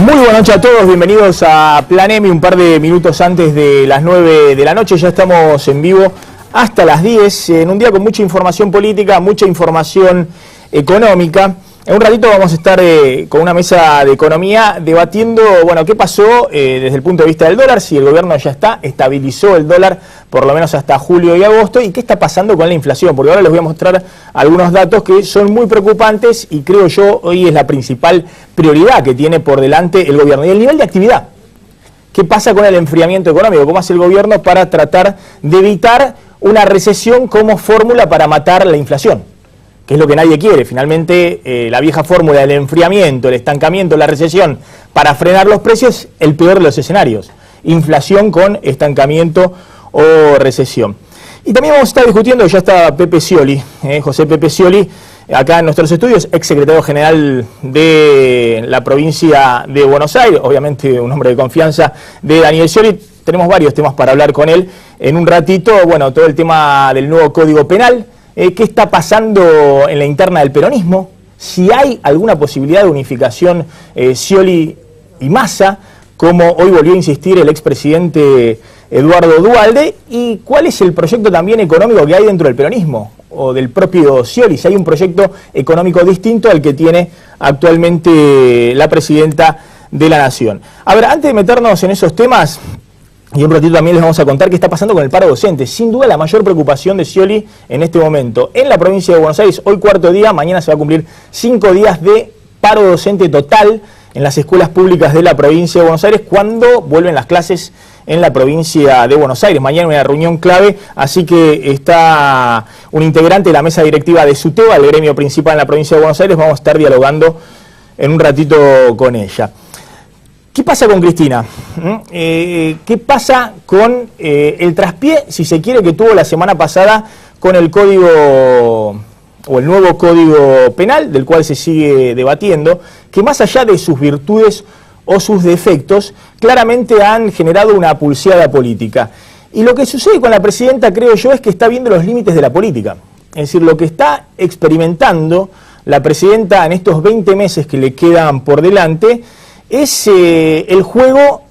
Muy buenas noches a todos, bienvenidos a Plan M, un par de minutos antes de las 9 de la noche. Ya estamos en vivo hasta las 10, en un día con mucha información política, mucha información económica. En un ratito vamos a estar con una mesa de economía debatiendo, bueno, qué pasó desde el punto de vista del dólar, si el gobierno ya estabilizó el dólar por lo menos hasta julio y agosto, y qué está pasando con la inflación, porque ahora les voy a mostrar algunos datos que son muy preocupantes y creo yo hoy es la principal prioridad que tiene por delante el gobierno. Y el nivel de actividad. ¿Qué pasa con el enfriamiento económico? ¿Cómo hace el gobierno para tratar de evitar una recesión como fórmula para matar la inflación? Que es lo que nadie quiere. Finalmente, la vieja fórmula del enfriamiento, el estancamiento, la recesión, para frenar los precios, el peor de los escenarios. Inflación con estancamiento o recesión. Y también vamos a estar discutiendo, ya está Pepe Scioli, José Pepe Scioli, acá en nuestros estudios, ex secretario general de la provincia de Buenos Aires, obviamente un hombre de confianza de Daniel Scioli. Tenemos varios temas para hablar con él en un ratito. Bueno, todo el tema del nuevo Código Penal. ¿Qué está pasando en la interna del peronismo? Si hay alguna posibilidad de unificación Scioli y Massa, como hoy volvió a insistir el expresidente Eduardo Duhalde, y cuál es el proyecto también económico que hay dentro del peronismo, o del propio Scioli, si hay un proyecto económico distinto al que tiene actualmente la presidenta de la Nación. A ver, antes de meternos en esos temas, y un ratito también les vamos a contar qué está pasando con el paro docente. Sin duda la mayor preocupación de Scioli en este momento. En la provincia de Buenos Aires, hoy cuarto día, mañana se va a cumplir 5 días de paro docente total en las escuelas públicas de la provincia de Buenos Aires, cuando vuelven las clases en la provincia de Buenos Aires. Mañana una reunión clave, así que está un integrante de la mesa directiva de SUTEBA, el gremio principal en la provincia de Buenos Aires. Vamos a estar dialogando en un ratito con ella. ¿Qué pasa con Cristina? ¿Qué pasa con el traspié, si se quiere, que tuvo la semana pasada con el código o el nuevo Código Penal, del cual se sigue debatiendo, que más allá de sus virtudes o sus defectos, claramente han generado una pulseada política? Y lo que sucede con la presidenta, creo yo, es que está viendo los límites de la política. Es decir, lo que está experimentando la presidenta en estos 20 meses que le quedan por delante es el juego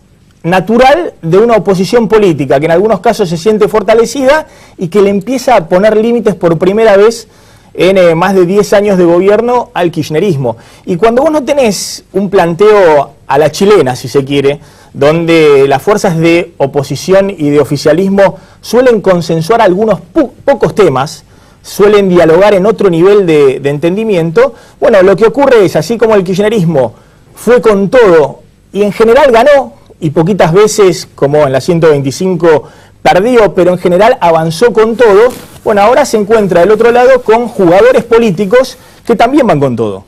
natural de una oposición política que en algunos casos se siente fortalecida y que le empieza a poner límites por primera vez en más de 10 años de gobierno al kirchnerismo. Y cuando vos no tenés un planteo a la chilena, si se quiere, donde las fuerzas de oposición y de oficialismo suelen consensuar algunos pocos temas, suelen dialogar en otro nivel de entendimiento, bueno, lo que ocurre es, así como el kirchnerismo fue con todo y en general ganó, y poquitas veces, como en la 125, perdió, pero en general avanzó con todo. Bueno, ahora se encuentra del otro lado con jugadores políticos que también van con todo.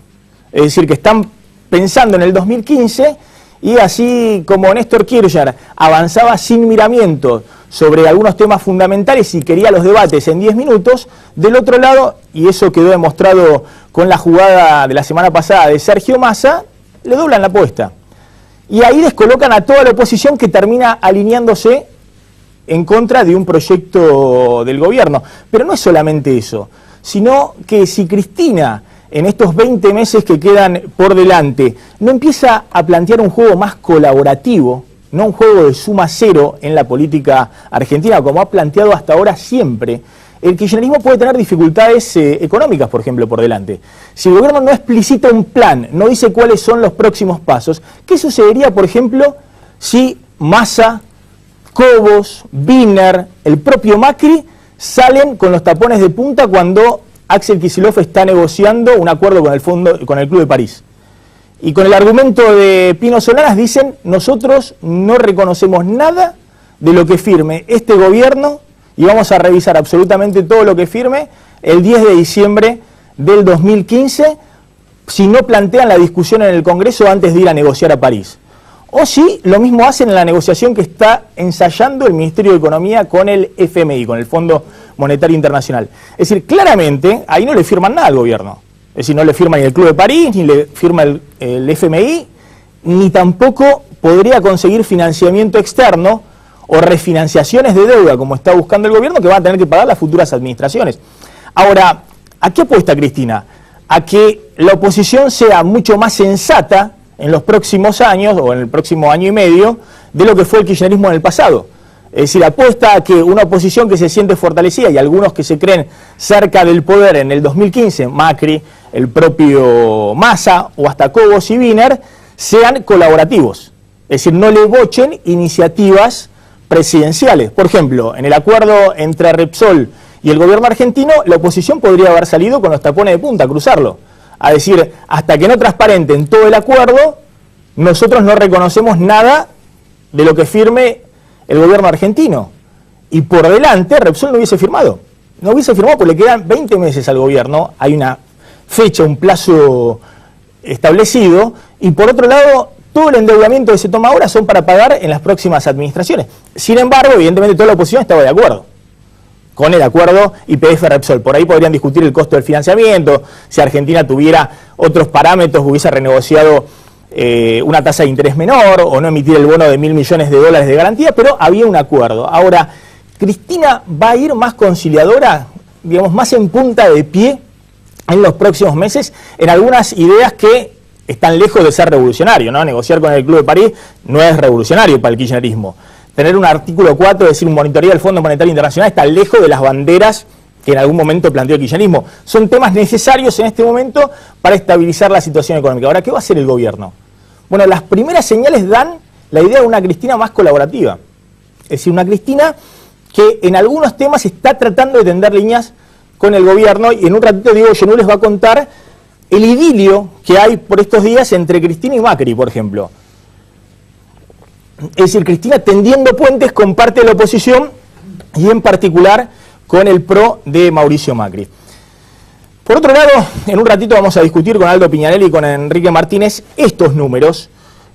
Es decir, que están pensando en el 2015, y así como Néstor Kirchner avanzaba sin miramiento sobre algunos temas fundamentales y quería los debates en 10 minutos, del otro lado, y eso quedó demostrado con la jugada de la semana pasada de Sergio Massa, le doblan la apuesta. Y ahí descolocan a toda la oposición, que termina alineándose en contra de un proyecto del gobierno. Pero no es solamente eso, sino que si Cristina, en estos 20 meses que quedan por delante, no empieza a plantear un juego más colaborativo, no un juego de suma cero en la política argentina, como ha planteado hasta ahora siempre, el kirchnerismo puede tener dificultades económicas, por ejemplo, por delante. Si el gobierno no explicita un plan, no dice cuáles son los próximos pasos, ¿qué sucedería, por ejemplo, si Massa, Cobos, Wiener, el propio Macri salen con los tapones de punta cuando Axel Kicillof está negociando un acuerdo con el Club de París? Y con el argumento de Pino Solanas dicen: nosotros no reconocemos nada de lo que firme este gobierno y vamos a revisar absolutamente todo lo que firme el 10 de diciembre del 2015 si no plantean la discusión en el Congreso antes de ir a negociar a París. O si lo mismo hacen en la negociación que está ensayando el Ministerio de Economía con el FMI, con el Fondo Monetario Internacional. Es decir, claramente ahí no le firman nada al gobierno. Es decir, no le firma ni el Club de París, ni le firma el FMI, ni tampoco podría conseguir financiamiento externo o refinanciaciones de deuda, como está buscando el gobierno, que van a tener que pagar las futuras administraciones. Ahora, ¿a qué apuesta Cristina? A que la oposición sea mucho más sensata, en los próximos años, o en el próximo año y medio, de lo que fue el kirchnerismo en el pasado. Es decir, apuesta a que una oposición que se siente fortalecida y algunos que se creen cerca del poder en el 2015, Macri, el propio Massa o hasta Cobos y Wiener, sean colaborativos. Es decir, no le bochen iniciativas presidenciales. Por ejemplo, en el acuerdo entre Repsol y el gobierno argentino, la oposición podría haber salido con los tapones de punta a cruzarlo. A decir, hasta que no transparenten todo el acuerdo, nosotros no reconocemos nada de lo que firme el gobierno argentino. Y por delante, Repsol no hubiese firmado. No hubiese firmado porque le quedan 20 meses al gobierno. Hay una fecha, un plazo establecido. Y por otro lado, todo el endeudamiento que se toma ahora son para pagar en las próximas administraciones. Sin embargo, evidentemente toda la oposición estaba de acuerdo con el acuerdo YPF-Repsol. Por ahí podrían discutir el costo del financiamiento, si Argentina tuviera otros parámetros, hubiese renegociado una tasa de interés menor o no emitir el bono de $1.000 millones de garantía, pero había un acuerdo. Ahora, ¿Cristina va a ir más conciliadora, digamos, más en punta de pie en los próximos meses en algunas ideas que están lejos de ser revolucionario, ¿no? Negociar con el Club de París no es revolucionario para el kirchnerismo. Tener un artículo 4, es decir, un monitoreo del Fondo Monetario Internacional, está lejos de las banderas que en algún momento planteó el kirchnerismo. Son temas necesarios en este momento para estabilizar la situación económica. Ahora, ¿qué va a hacer el gobierno? Bueno, las primeras señales dan la idea de una Cristina más colaborativa. Es decir, una Cristina que en algunos temas está tratando de tender líneas con el gobierno, y en un ratito Diego Genú les va a contar el idilio que hay por estos días entre Cristina y Macri, por ejemplo. Es decir, Cristina tendiendo puentes con parte de la oposición y en particular con el PRO de Mauricio Macri. Por otro lado, en un ratito vamos a discutir con Aldo Piñanelli y con Enrique Martínez estos números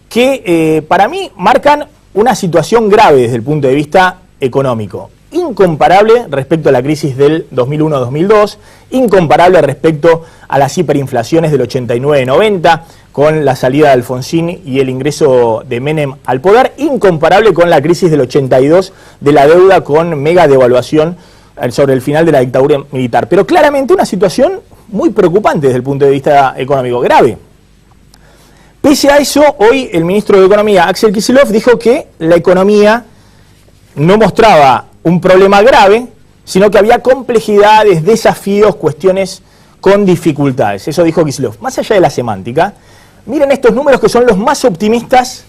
que para mí marcan una situación grave desde el punto de vista económico. Incomparable respecto a la crisis del 2001-2002, incomparable respecto a las hiperinflaciones del 89-90, con la salida de Alfonsín y el ingreso de Menem al poder, incomparable con la crisis del 82 de la deuda con mega devaluación sobre el final de la dictadura militar. Pero claramente una situación muy preocupante desde el punto de vista económico, grave. Pese a eso, hoy el ministro de Economía, Axel Kicillof, dijo que la economía no mostraba un problema grave, sino que había complejidades, desafíos, cuestiones con dificultades. Eso dijo Kicillof. Más allá de la semántica, miren estos números que son los más optimistas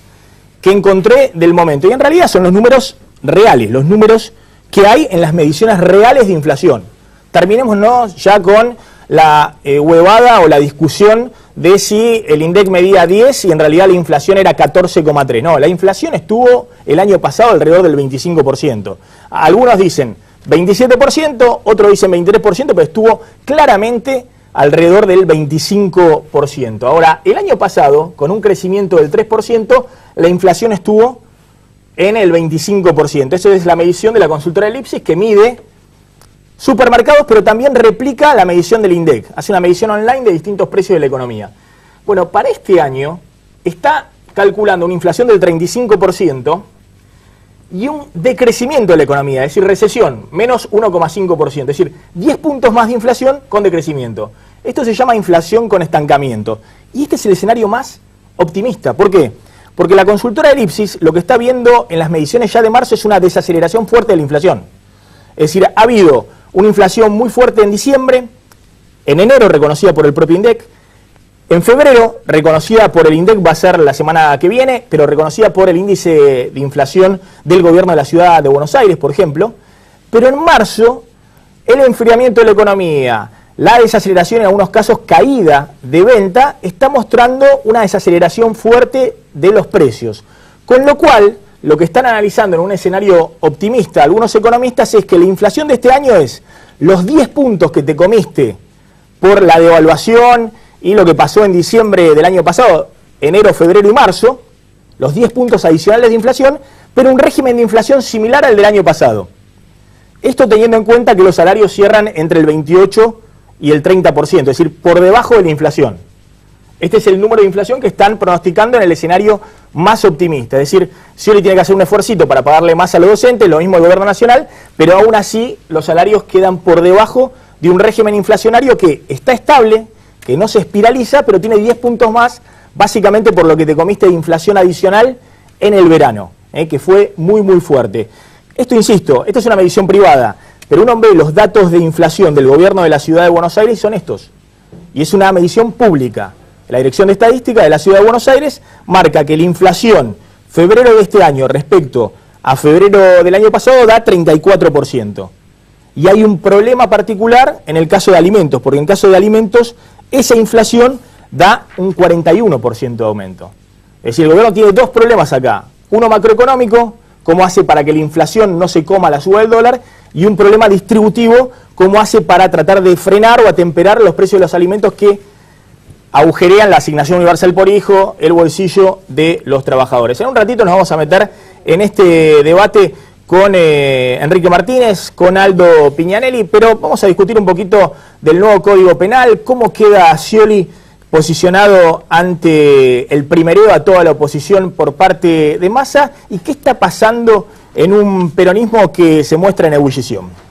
que encontré del momento. Y en realidad son los números reales, los números que hay en las mediciones reales de inflación. Terminémonos ya con la huevada o la discusión de si el INDEC medía 10 y en realidad la inflación era 14,3. No, la inflación estuvo el año pasado alrededor del 25%. Algunos dicen 27%, otros dicen 23%, pero estuvo claramente alrededor del 25%. Ahora, el año pasado, con un crecimiento del 3%, la inflación estuvo en el 25%. Esa es la medición de la consultora Ellipsis, que mide supermercados, pero también replica la medición del INDEC. Hace una medición online de distintos precios de la economía. Bueno, para este año está calculando una inflación del 35% y un decrecimiento de la economía, es decir, recesión, menos 1,5%, es decir, 10 puntos más de inflación con decrecimiento. Esto se llama inflación con estancamiento. Y este es el escenario más optimista. ¿Por qué? Porque la consultora Ellipsis lo que está viendo en las mediciones ya de marzo es una desaceleración fuerte de la inflación. Es decir, ha habido una inflación muy fuerte en diciembre, en enero reconocida por el propio INDEC, en febrero reconocida por el INDEC, va a ser la semana que viene, pero reconocida por el índice de inflación del gobierno de la ciudad de Buenos Aires, por ejemplo. Pero en marzo, el enfriamiento de la economía, la desaceleración, en algunos casos caída de venta, está mostrando una desaceleración fuerte de los precios. Con lo cual, lo que están analizando en un escenario optimista algunos economistas es que la inflación de este año es los 10 puntos que te comiste por la devaluación y lo que pasó en diciembre del año pasado, enero, febrero y marzo, los 10 puntos adicionales de inflación, pero un régimen de inflación similar al del año pasado. Esto teniendo en cuenta que los salarios cierran entre el 28 y el 30%, es decir, por debajo de la inflación. Este es el número de inflación que están pronosticando en el escenario más optimista. Es decir, Scioli tiene que hacer un esfuercito para pagarle más a los docentes, lo mismo el gobierno nacional, pero aún así los salarios quedan por debajo de un régimen inflacionario que está estable, que no se espiraliza, pero tiene 10 puntos más básicamente por lo que te comiste de inflación adicional en el verano, que fue muy muy fuerte. Esto, insisto, esta es una medición privada, pero uno ve los datos de inflación del gobierno de la Ciudad de Buenos Aires y son estos. Y es una medición pública. La Dirección de Estadística de la Ciudad de Buenos Aires marca que la inflación febrero de este año respecto a febrero del año pasado da 34%. Y hay un problema particular en el caso de alimentos, porque en el caso de alimentos esa inflación da un 41% de aumento. Es decir, el gobierno tiene dos problemas acá. Uno macroeconómico, cómo hace para que la inflación no se coma la suba del dólar, y un problema distributivo, cómo hace para tratar de frenar o atemperar los precios de los alimentos que agujerean la asignación universal por hijo, el bolsillo de los trabajadores. En un ratito nos vamos a meter en este debate con Enrique Martínez, con Aldo Piñanelli, pero vamos a discutir un poquito del nuevo Código Penal, cómo queda Scioli posicionado ante el primereo a toda la oposición por parte de Massa y qué está pasando en un peronismo que se muestra en ebullición.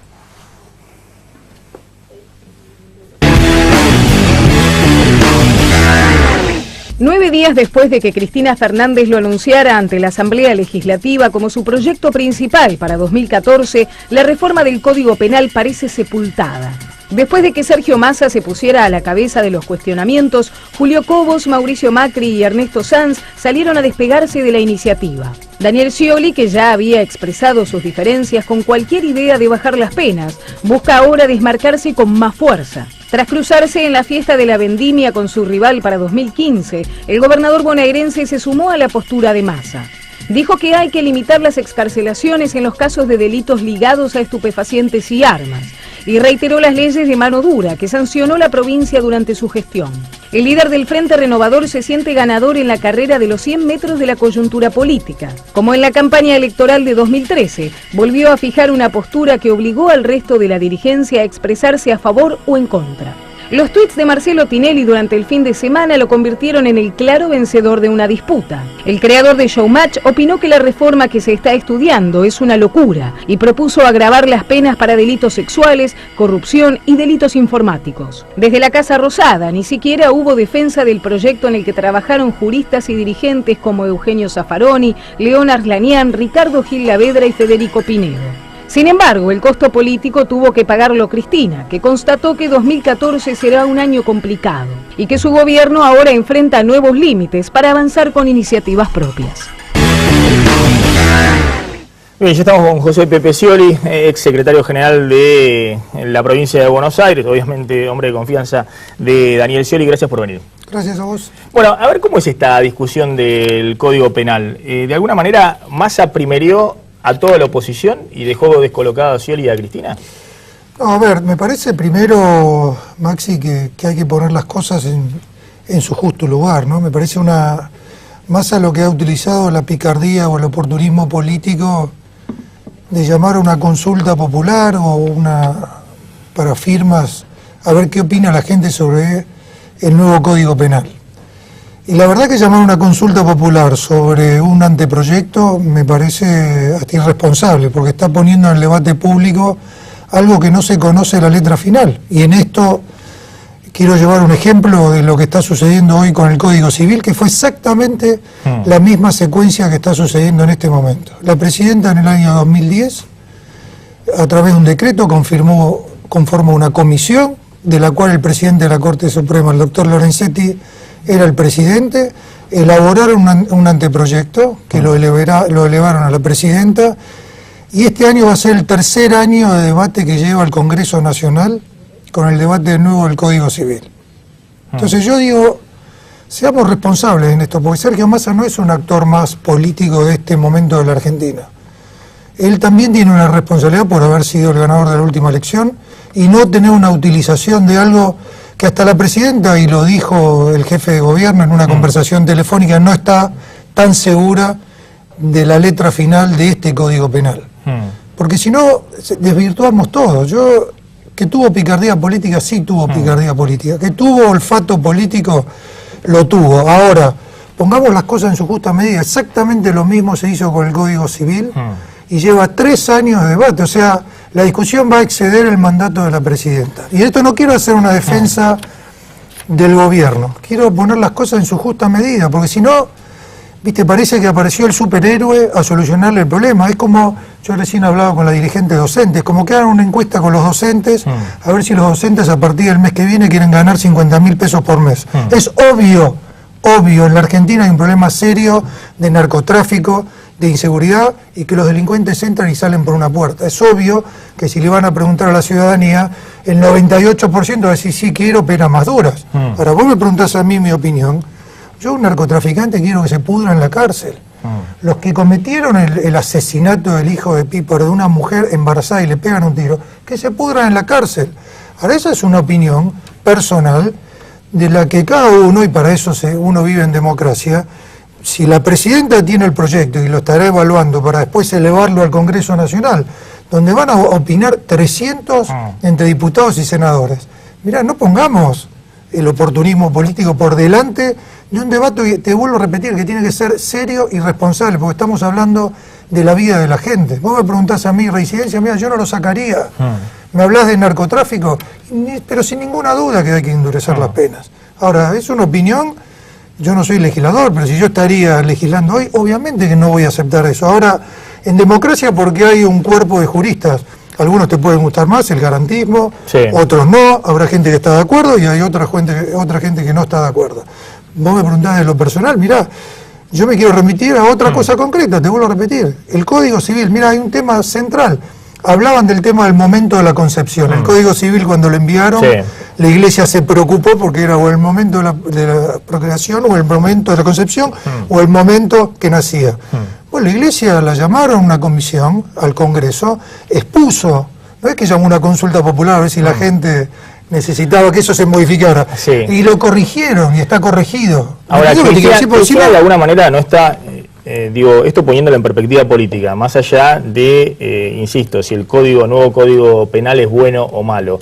Nueve días después de que Cristina Fernández lo anunciara ante la Asamblea Legislativa como su proyecto principal para 2014, la reforma del Código Penal parece sepultada. Después de que Sergio Massa se pusiera a la cabeza de los cuestionamientos, Julio Cobos, Mauricio Macri y Ernesto Sanz salieron a despegarse de la iniciativa. Daniel Scioli, que ya había expresado sus diferencias con cualquier idea de bajar las penas, busca ahora desmarcarse con más fuerza. Tras cruzarse en la fiesta de la vendimia con su rival para 2015, el gobernador bonaerense se sumó a la postura de Massa. Dijo que hay que limitar las excarcelaciones en los casos de delitos ligados a estupefacientes y armas, y reiteró las leyes de mano dura que sancionó la provincia durante su gestión. El líder del Frente Renovador se siente ganador en la carrera de los 100 metros de la coyuntura política. Como en la campaña electoral de 2013, volvió a fijar una postura que obligó al resto de la dirigencia a expresarse a favor o en contra. Los tuits de Marcelo Tinelli durante el fin de semana lo convirtieron en el claro vencedor de una disputa. El creador de Showmatch opinó que la reforma que se está estudiando es una locura y propuso agravar las penas para delitos sexuales, corrupción y delitos informáticos. Desde la Casa Rosada ni siquiera hubo defensa del proyecto en el que trabajaron juristas y dirigentes como Eugenio Zaffaroni, León Arslanian, Ricardo Gil Lavedra y Federico Pinedo. Sin embargo, el costo político tuvo que pagarlo Cristina, que constató que 2014 será un año complicado y que su gobierno ahora enfrenta nuevos límites para avanzar con iniciativas propias. Bien, ya estamos con José Pepe Scioli, ex secretario general de la provincia de Buenos Aires, obviamente hombre de confianza de Daniel Scioli. Gracias por venir. Gracias a vos. Bueno, a ver cómo es esta discusión del Código Penal. De alguna manera, Massa primerió a toda la oposición y dejó descolocado a Scioli y a Cristina. No, a ver, me parece primero, Maxi, que hay que poner las cosas en su justo lugar, ¿no? Me parece Massa lo que ha utilizado la picardía o el oportunismo político de llamar a una consulta popular o para firmas a ver qué opina la gente sobre el nuevo Código Penal. Y la verdad que llamar a una consulta popular sobre un anteproyecto me parece hasta irresponsable, porque está poniendo en el debate público algo que no se conoce la letra final. Y en esto quiero llevar un ejemplo de lo que está sucediendo hoy con el Código Civil, que fue exactamente la misma secuencia que está sucediendo en este momento. La presidenta en el año 2010, a través de un decreto, conformó una comisión, de la cual el presidente de la Corte Suprema, el doctor Lorenzetti, era el presidente. Elaboraron un anteproyecto que lo elevaron a la presidenta, y este año va a ser el tercer año de debate que lleva el Congreso Nacional con el debate de nuevo del Código Civil. Entonces yo digo, seamos responsables en esto, porque Sergio Massa no es un actor más político de este momento de la Argentina. Él también tiene una responsabilidad por haber sido el ganador de la última elección y no tener una utilización de algo que hasta la presidenta, y lo dijo el jefe de gobierno en una conversación telefónica, no está tan segura de la letra final de este Código Penal. Porque si no, desvirtuamos todo. Que tuvo picardía política, sí tuvo picardía política. Que tuvo olfato político, lo tuvo. Ahora, pongamos las cosas en su justa medida. Exactamente lo mismo se hizo con el Código Civil y lleva 3 años de debate. O sea, la discusión va a exceder el mandato de la presidenta. Y esto no quiero hacer una defensa del gobierno. Quiero poner las cosas en su justa medida, porque si no, viste, parece que apareció el superhéroe a solucionarle el problema. Es como, yo recién he hablado con la dirigente docente, como que hagan una encuesta con los docentes, a ver si los docentes a partir del mes que viene quieren ganar 50.000 pesos por mes. Es obvio, en la Argentina hay un problema serio de narcotráfico, de inseguridad, y que los delincuentes entran y salen por una puerta. Es obvio que si le van a preguntar a la ciudadanía, el 98% va a decir sí quiero penas más duras. Ahora, vos me preguntás a mí mi opinión, yo un narcotraficante quiero que se pudra en la cárcel. Los que cometieron el asesinato del hijo de Píparo de una mujer embarazada y le pegan un tiro, que se pudran en la cárcel. Ahora, esa es una opinión personal de la que cada uno, y para eso uno vive en democracia. Si la presidenta tiene el proyecto y lo estará evaluando para después elevarlo al Congreso Nacional, donde van a opinar 300 entre diputados y senadores. Mirá, no pongamos el oportunismo político por delante de un debate, y te vuelvo a repetir, que tiene que ser serio y responsable, porque estamos hablando de la vida de la gente. Vos me preguntás a mí, reincidencia, mira, yo no lo sacaría. Me hablás de narcotráfico, pero sin ninguna duda que hay que endurecer las penas. Ahora, es una opinión, yo no soy legislador, pero si yo estaría legislando hoy, obviamente que no voy a aceptar eso. Ahora, en democracia, porque hay un cuerpo de juristas, algunos te pueden gustar más, el garantismo, otros no, habrá gente que está de acuerdo y hay otra gente que no está de acuerdo. Vos me preguntás de lo personal, mirá, yo me quiero remitir a otra cosa concreta, te vuelvo a repetir, el Código Civil. Mirá, hay un tema central. Hablaban del tema del momento de la concepción. El Código Civil, cuando lo enviaron, la Iglesia se preocupó porque era o el momento de la procreación, o el momento de la concepción, o el momento que nacía. Bueno, la Iglesia la llamaron a una comisión al Congreso, expuso, no es que llamó una consulta popular a ver si la gente necesitaba que eso se modificara, y lo corrigieron, y está corregido. Ahora, Cristina de alguna manera no está... digo, esto poniéndolo en perspectiva política, más allá de, insisto, si el nuevo código penal es bueno o malo,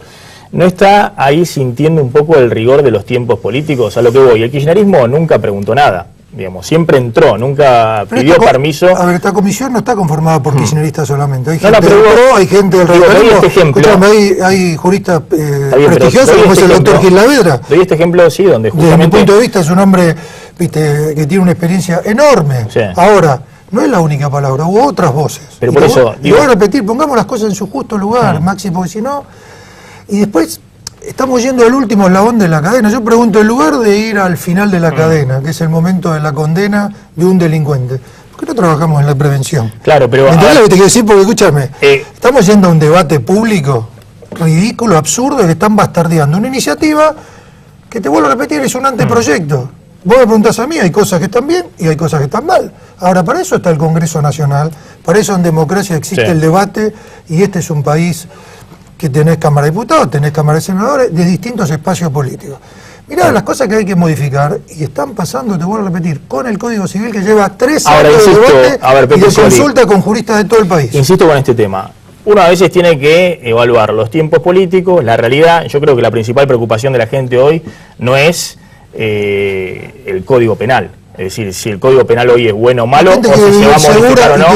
¿no está ahí sintiendo un poco el rigor de los tiempos políticos? A lo que voy, el kirchnerismo nunca preguntó nada, digamos, siempre entró, nunca pidió permiso. A ver, esta comisión no está conformada por kirchneristas solamente, hay gente del PRO, hay gente del radicalismo. Escuchame, hay juristas prestigiosos como es el doctor Gil Lavedra. Doy este ejemplo, sí, donde justamente... Desde mi punto de vista es un hombre, viste, que tiene una experiencia enorme. Ahora, no es la única palabra, hubo otras voces. Pero por eso... Y voy a repetir, pongamos las cosas en su justo lugar, Maxi, porque si no... Y después... Estamos yendo al último eslabón de la cadena. Yo pregunto, en lugar de ir al final de la cadena, que es el momento de la condena de un delincuente, ¿por qué no trabajamos en la prevención? Claro, pero... ¿Entendés lo que te quiero decir? Porque escúchame, estamos yendo a un debate público ridículo, absurdo, que están bastardeando una iniciativa que, te vuelvo a repetir, es un anteproyecto. Vos me preguntás a mí, hay cosas que están bien y hay cosas que están mal. Ahora, para eso está el Congreso Nacional, para eso en democracia existe el debate, y este es un país... que tenés Cámara de Diputados, tenés Cámara de Senadores, de distintos espacios políticos. Mirá las cosas que hay que modificar, y están pasando, te vuelvo a repetir, con el Código Civil que lleva 3 años de debate y de consulta con juristas de todo el país. Insisto con este tema. Uno a veces tiene que evaluar los tiempos políticos, la realidad. Yo creo que la principal preocupación de la gente hoy no es el Código Penal. Es decir, si el Código Penal hoy es bueno o malo, o si se va a modificar o no.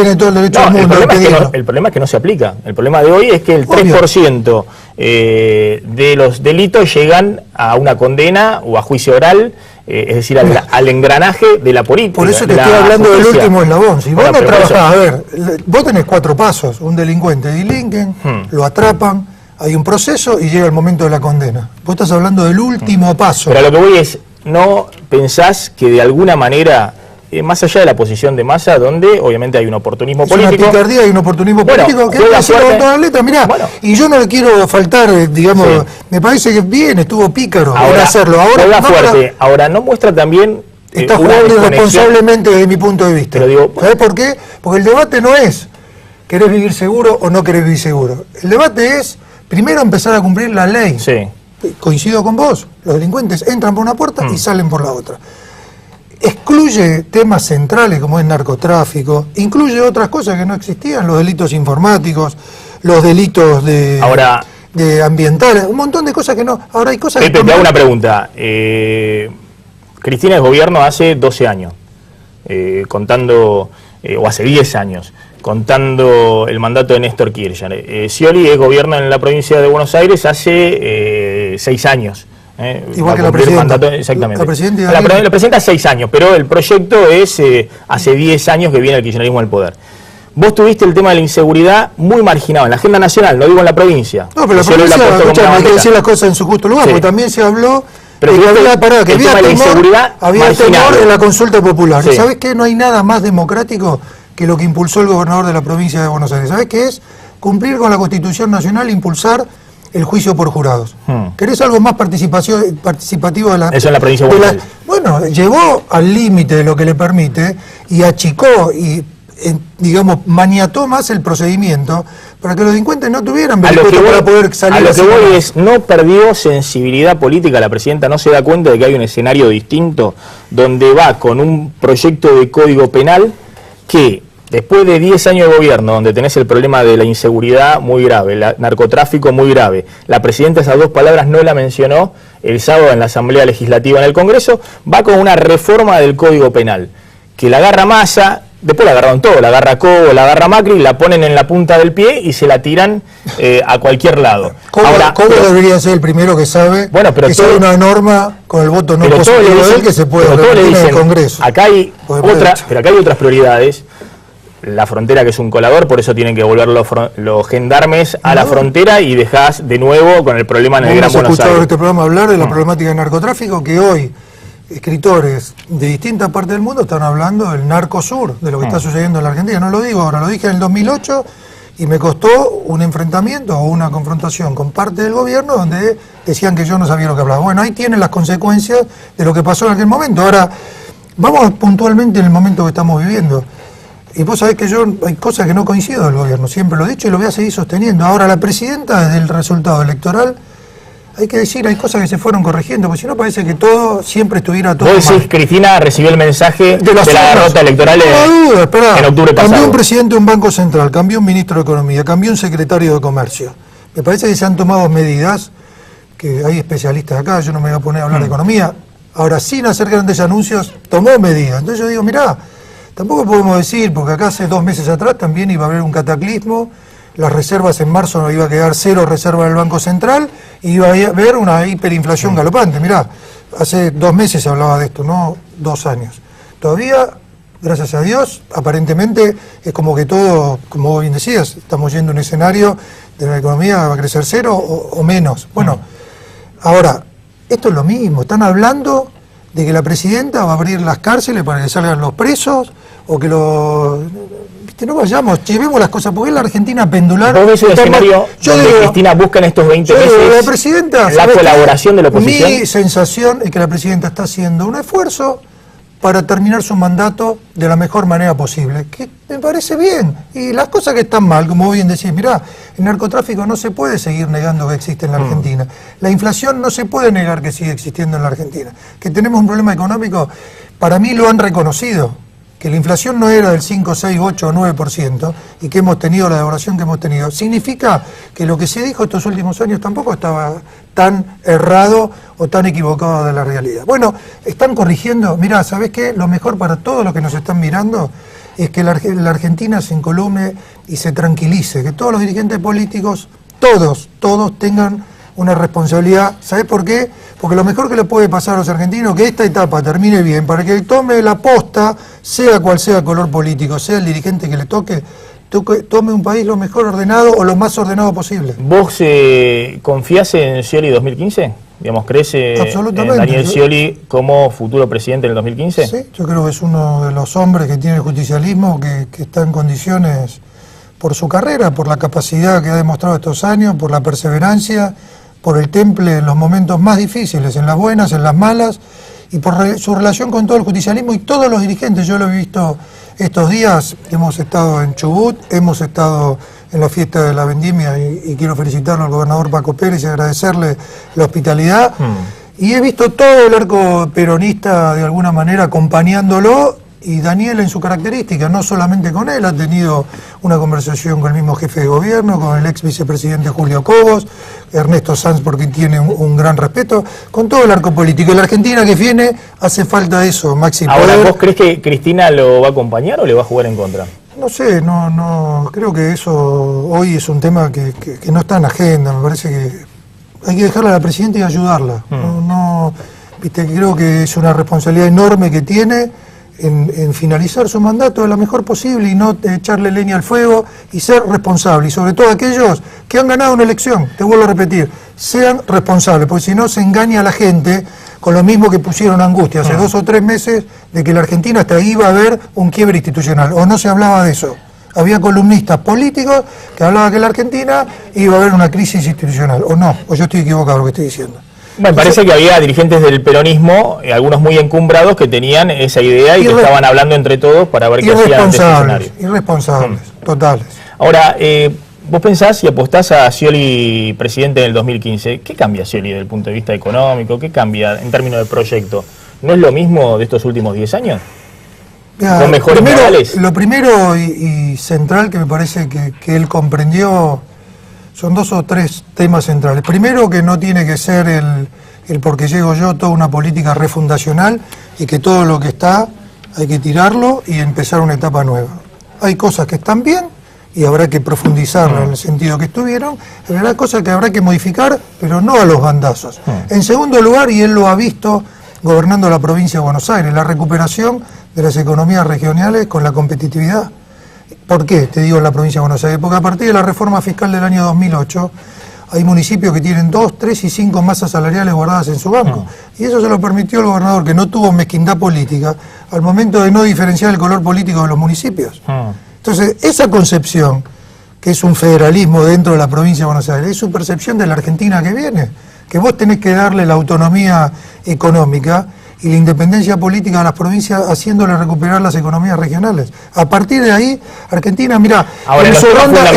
El problema es que no se aplica. El problema de hoy es que el 3% de los delitos llegan a una condena o a juicio oral, es decir, al engranaje de la política. Por eso te estoy hablando del último eslabón. Si vos no trabajás, a ver, vos tenés 4 pasos. Un delincuente delinquen, lo atrapan, hay un proceso y llega el momento de la condena. Vos estás hablando del último paso. Pero lo que voy es... ¿No pensás que de alguna manera, más allá de la posición de Massa, donde obviamente hay un oportunismo político... Es una picardía y un oportunismo político que hay que hacerlo con todas las letras, mirá, y yo no le quiero faltar, digamos, me parece que bien, estuvo pícaro ahora hacerlo. Ahora fuerte, ahora no muestra también... Está jugando irresponsablemente desde mi punto de vista. ¿Sabés por qué? Porque el debate no es ¿querés vivir seguro o no querés vivir seguro? El debate es, primero, empezar a cumplir la ley. Coincido con vos, los delincuentes entran por una puerta y salen por la otra. Excluye temas centrales como es narcotráfico, incluye otras cosas que no existían, los delitos informáticos, los delitos de ambientales, un montón de cosas que no. Ahora hay cosas que... Te hago una pregunta. Cristina es gobierno hace 12 años, contando, o hace 10 años. Contando el mandato de Néstor Kirchner. Scioli es gobierno en la provincia de Buenos Aires hace 6 años. Igual que la presidenta. Mandato, exactamente. La presidenta 6 años, pero el proyecto es hace 10 años que viene el kirchnerismo al poder. Vos tuviste el tema de la inseguridad muy marginado en la agenda nacional, no digo en la provincia. No, pero la provincia, hay que decir las cosas en su justo lugar, porque también se habló pero de que había temor en la consulta popular. Sí. ¿Sabés qué? No hay nada más democrático que lo que impulsó el gobernador de la provincia de Buenos Aires. ¿Sabés qué es? Cumplir con la Constitución Nacional e impulsar el juicio por jurados. ¿Querés algo más participativo de la... Eso en la provincia de Buenos Aires. Bueno, llevó al límite de lo que le permite y achicó y, digamos, maniató más el procedimiento para que los delincuentes no tuvieran vericuetos para poder salir. A lo que voy es, no perdió sensibilidad política la presidenta, no se da cuenta de que hay un escenario distinto donde va con un proyecto de código penal que... Después de 10 años de gobierno, donde tenés el problema de la inseguridad muy grave, el narcotráfico muy grave, la presidenta esas dos palabras no la mencionó el sábado en la Asamblea Legislativa en el Congreso, va con una reforma del Código Penal, que la agarra Massa, después la agarraron todo, la agarra Cobo, la agarra Macri, la ponen en la punta del pie y se la tiran a cualquier lado. Cobo debería ser el primero que sabe que sea una norma con el voto no positivo de él que se puede repetir en el Congreso. Acá hay pero acá hay otras prioridades. La frontera, que es un colador, por eso tienen que volver los gendarmes a la frontera y dejás de nuevo con el problema en el Gran Buenos Aires. Hemos escuchado en este programa hablar de la problemática del narcotráfico, que hoy escritores de distintas partes del mundo están hablando del narcosur, de lo que está sucediendo en la Argentina. No lo digo ahora, lo dije en el 2008 y me costó un enfrentamiento o una confrontación con parte del gobierno donde decían que yo no sabía lo que hablaba. Bueno, ahí tienen las consecuencias de lo que pasó en aquel momento. Ahora, vamos puntualmente en el momento que estamos viviendo. Y vos sabés que hay cosas que no coincido del gobierno, siempre lo he dicho y lo voy a seguir sosteniendo. Ahora, la presidenta, desde el resultado electoral, hay que decir, hay cosas que se fueron corrigiendo, porque si no parece que todo, siempre estuviera todo ¿Vos decís, mal. Cristina recibió el mensaje de la derrota electoral en octubre pasado? Cambió un presidente de un banco central, cambió un ministro de Economía, cambió un secretario de Comercio. Me parece que se han tomado medidas, que hay especialistas acá, yo no me voy a poner a hablar de economía. Ahora, sin hacer grandes anuncios, tomó medidas. Entonces yo digo, mirá, tampoco podemos decir, porque acá hace 2 meses atrás también iba a haber un cataclismo, las reservas en marzo no iba a quedar 0 reservas en el Banco Central, y iba a haber una hiperinflación galopante. Mirá, hace 2 meses se hablaba de esto, no 2 años. Todavía, gracias a Dios, aparentemente es como que todo, como vos bien decías, estamos yendo a un escenario de la economía va a crecer 0 o menos. Bueno, ahora, esto es lo mismo, están hablando de que la presidenta va a abrir las cárceles para que salgan los presos, o que no vayamos, llevemos las cosas, porque es la Argentina pendular. ¿Vos ves el escenario donde Cristina busca en estos 20 meses la presidenta, la colaboración de la oposición? Mi sensación es que la presidenta está haciendo un esfuerzo para terminar su mandato de la mejor manera posible, que me parece bien. Y las cosas que están mal, como bien decís, mirá, el narcotráfico no se puede seguir negando que existe en la Argentina. La inflación no se puede negar que sigue existiendo en la Argentina. Que tenemos un problema económico, para mí lo han reconocido. Que la inflación no era del 5, 6, 8 o 9% y que hemos tenido la devaluación que hemos tenido, significa que lo que se dijo estos últimos años tampoco estaba tan errado o tan equivocado de la realidad. Bueno, están corrigiendo. Mirá, ¿sabés qué? Lo mejor para todos los que nos están mirando es que la Argentina se encolume y se tranquilice, que todos los dirigentes políticos, todos tengan una responsabilidad. ¿Sabés por qué? Porque lo mejor que le puede pasar a los argentinos es que esta etapa termine bien, para que tome la posta, sea cual sea el color político, sea el dirigente que le toque, tome un país lo mejor ordenado o lo más ordenado posible. ¿Vos confías en Scioli 2015? Digamos, ¿crees en Daniel Scioli como futuro presidente en el 2015? Sí, yo creo que es uno de los hombres que tiene el justicialismo, que está en condiciones por su carrera, por la capacidad que ha demostrado estos años, por la perseverancia, por el temple en los momentos más difíciles, en las buenas, en las malas, y por su relación con todo el justicialismo y todos los dirigentes. Yo lo he visto estos días, hemos estado en Chubut, hemos estado en la fiesta de la vendimia y quiero felicitarlo al gobernador Paco Pérez y agradecerle la hospitalidad. Y he visto todo el arco peronista de alguna manera acompañándolo. Y Daniel en su característica, no solamente con él, ha tenido una conversación con el mismo jefe de gobierno, con el ex vicepresidente Julio Cobos, Ernesto Sanz, porque tiene un gran respeto, con todo el arco político. Y la Argentina que viene hace falta eso, Maxi. Ahora, ¿vos crees que Cristina lo va a acompañar o le va a jugar en contra? No sé, no creo que eso hoy es un tema que no está en la agenda. Me parece que hay que dejarla a la presidenta y ayudarla. Viste, creo que es una responsabilidad enorme que tiene en finalizar su mandato de la mejor posible y no echarle leña al fuego y ser responsable. Y sobre todo aquellos que han ganado una elección, te vuelvo a repetir, sean responsables, porque si no se engaña a la gente con lo mismo que pusieron Angustia hace 2 o 3 meses de que la Argentina hasta ahí iba a haber un quiebre institucional, o no se hablaba de eso. Había columnistas políticos que hablaban que la Argentina iba a haber una crisis institucional, o no, o yo estoy equivocado en lo que estoy diciendo. Me parece que había dirigentes del peronismo, algunos muy encumbrados, que tenían esa idea y que estaban hablando entre todos para ver qué hacían ante ese escenario. Irresponsables, totales. Ahora, vos pensás y apostás a Scioli presidente en el 2015. ¿Qué cambia Scioli desde el punto de vista económico? ¿Qué cambia en términos de proyecto? ¿No es lo mismo de estos últimos 10 años? ¿Con mejores modales? Lo primero y central que me parece que él comprendió son 2 o 3 temas centrales. Primero, que no tiene que ser el porque llego yo toda una política refundacional y que todo lo que está hay que tirarlo y empezar una etapa nueva. Hay cosas que están bien y habrá que profundizarlas en el sentido que estuvieron, habrá cosas que habrá que modificar, pero no a los bandazos. En segundo lugar, y él lo ha visto gobernando la provincia de Buenos Aires, la recuperación de las economías regionales con la competitividad. ¿Por qué te digo en la provincia de Buenos Aires? Porque a partir de la reforma fiscal del año 2008 hay municipios que tienen 2, 3 y 5 masas salariales guardadas en su banco. Y eso se lo permitió el gobernador, que no tuvo mezquindad política, al momento de no diferenciar el color político de los municipios. Entonces, esa concepción, que es un federalismo dentro de la provincia de Buenos Aires, es su percepción de la Argentina que viene, que vos tenés que darle la autonomía económica y la independencia política a las provincias, haciéndole recuperar las economías regionales. A partir de ahí, Argentina, mirá, ahora, en su ronda la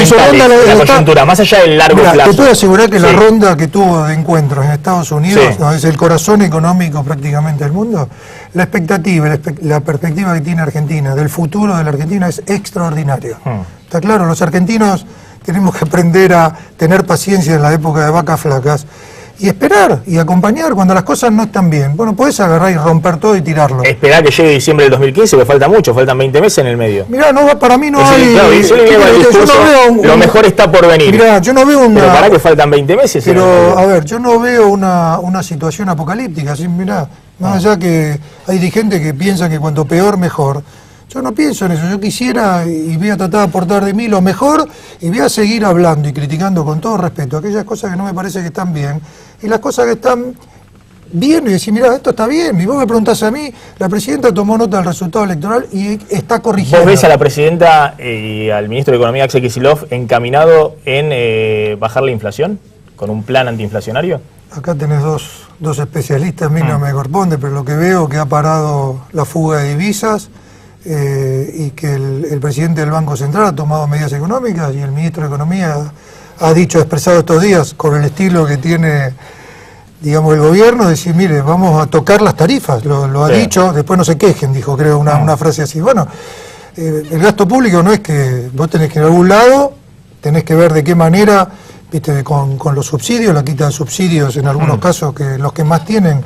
coyuntura, más allá del largo plazo. Te puedo asegurar que la ronda que tuvo de encuentros en Estados Unidos, ¿no? Es el corazón económico prácticamente del mundo. La expectativa, la perspectiva que tiene Argentina, del futuro de la Argentina, es extraordinario. Está claro, los argentinos tenemos que aprender a tener paciencia en la época de vacas flacas y esperar y acompañar cuando las cosas no están bien. Bueno, podés agarrar y romper todo y tirarlo. Esperar que llegue diciembre del 2015, porque falta mucho, faltan 20 meses en el medio. Mirá, no, para mí no hay... Lo mejor está por venir. Mirá, yo no veo una... Pero para que faltan 20 meses. Pero, a ver, yo no veo una situación apocalíptica. ¿Sí? Mirá, más allá que hay dirigentes que piensan que cuanto peor, mejor. Yo no pienso en eso, yo quisiera y voy a tratar de aportar de mí lo mejor y voy a seguir hablando y criticando con todo respeto aquellas cosas que no me parece que están bien y las cosas que están bien y decir, mira, esto está bien. Y vos me preguntás a mí, la presidenta tomó nota del resultado electoral y está corrigiendo. ¿Vos ves a la presidenta y al ministro de Economía, Axel Kicillof, encaminado en bajar la inflación con un plan antiinflacionario? Acá tenés dos especialistas, a mí no me corresponde, pero lo que veo que ha parado la fuga de divisas, y que el presidente del Banco Central ha tomado medidas económicas y el ministro de Economía ha dicho, expresado estos días, con el estilo que tiene, digamos, el gobierno, decir, mire, vamos a tocar las tarifas, lo ha dicho, después no se quejen, dijo, creo, una frase así. Bueno, el gasto público no es que vos tenés que ir a algún lado, tenés que ver de qué manera, viste, con los subsidios, la quita de subsidios en algunos casos, que los que más tienen,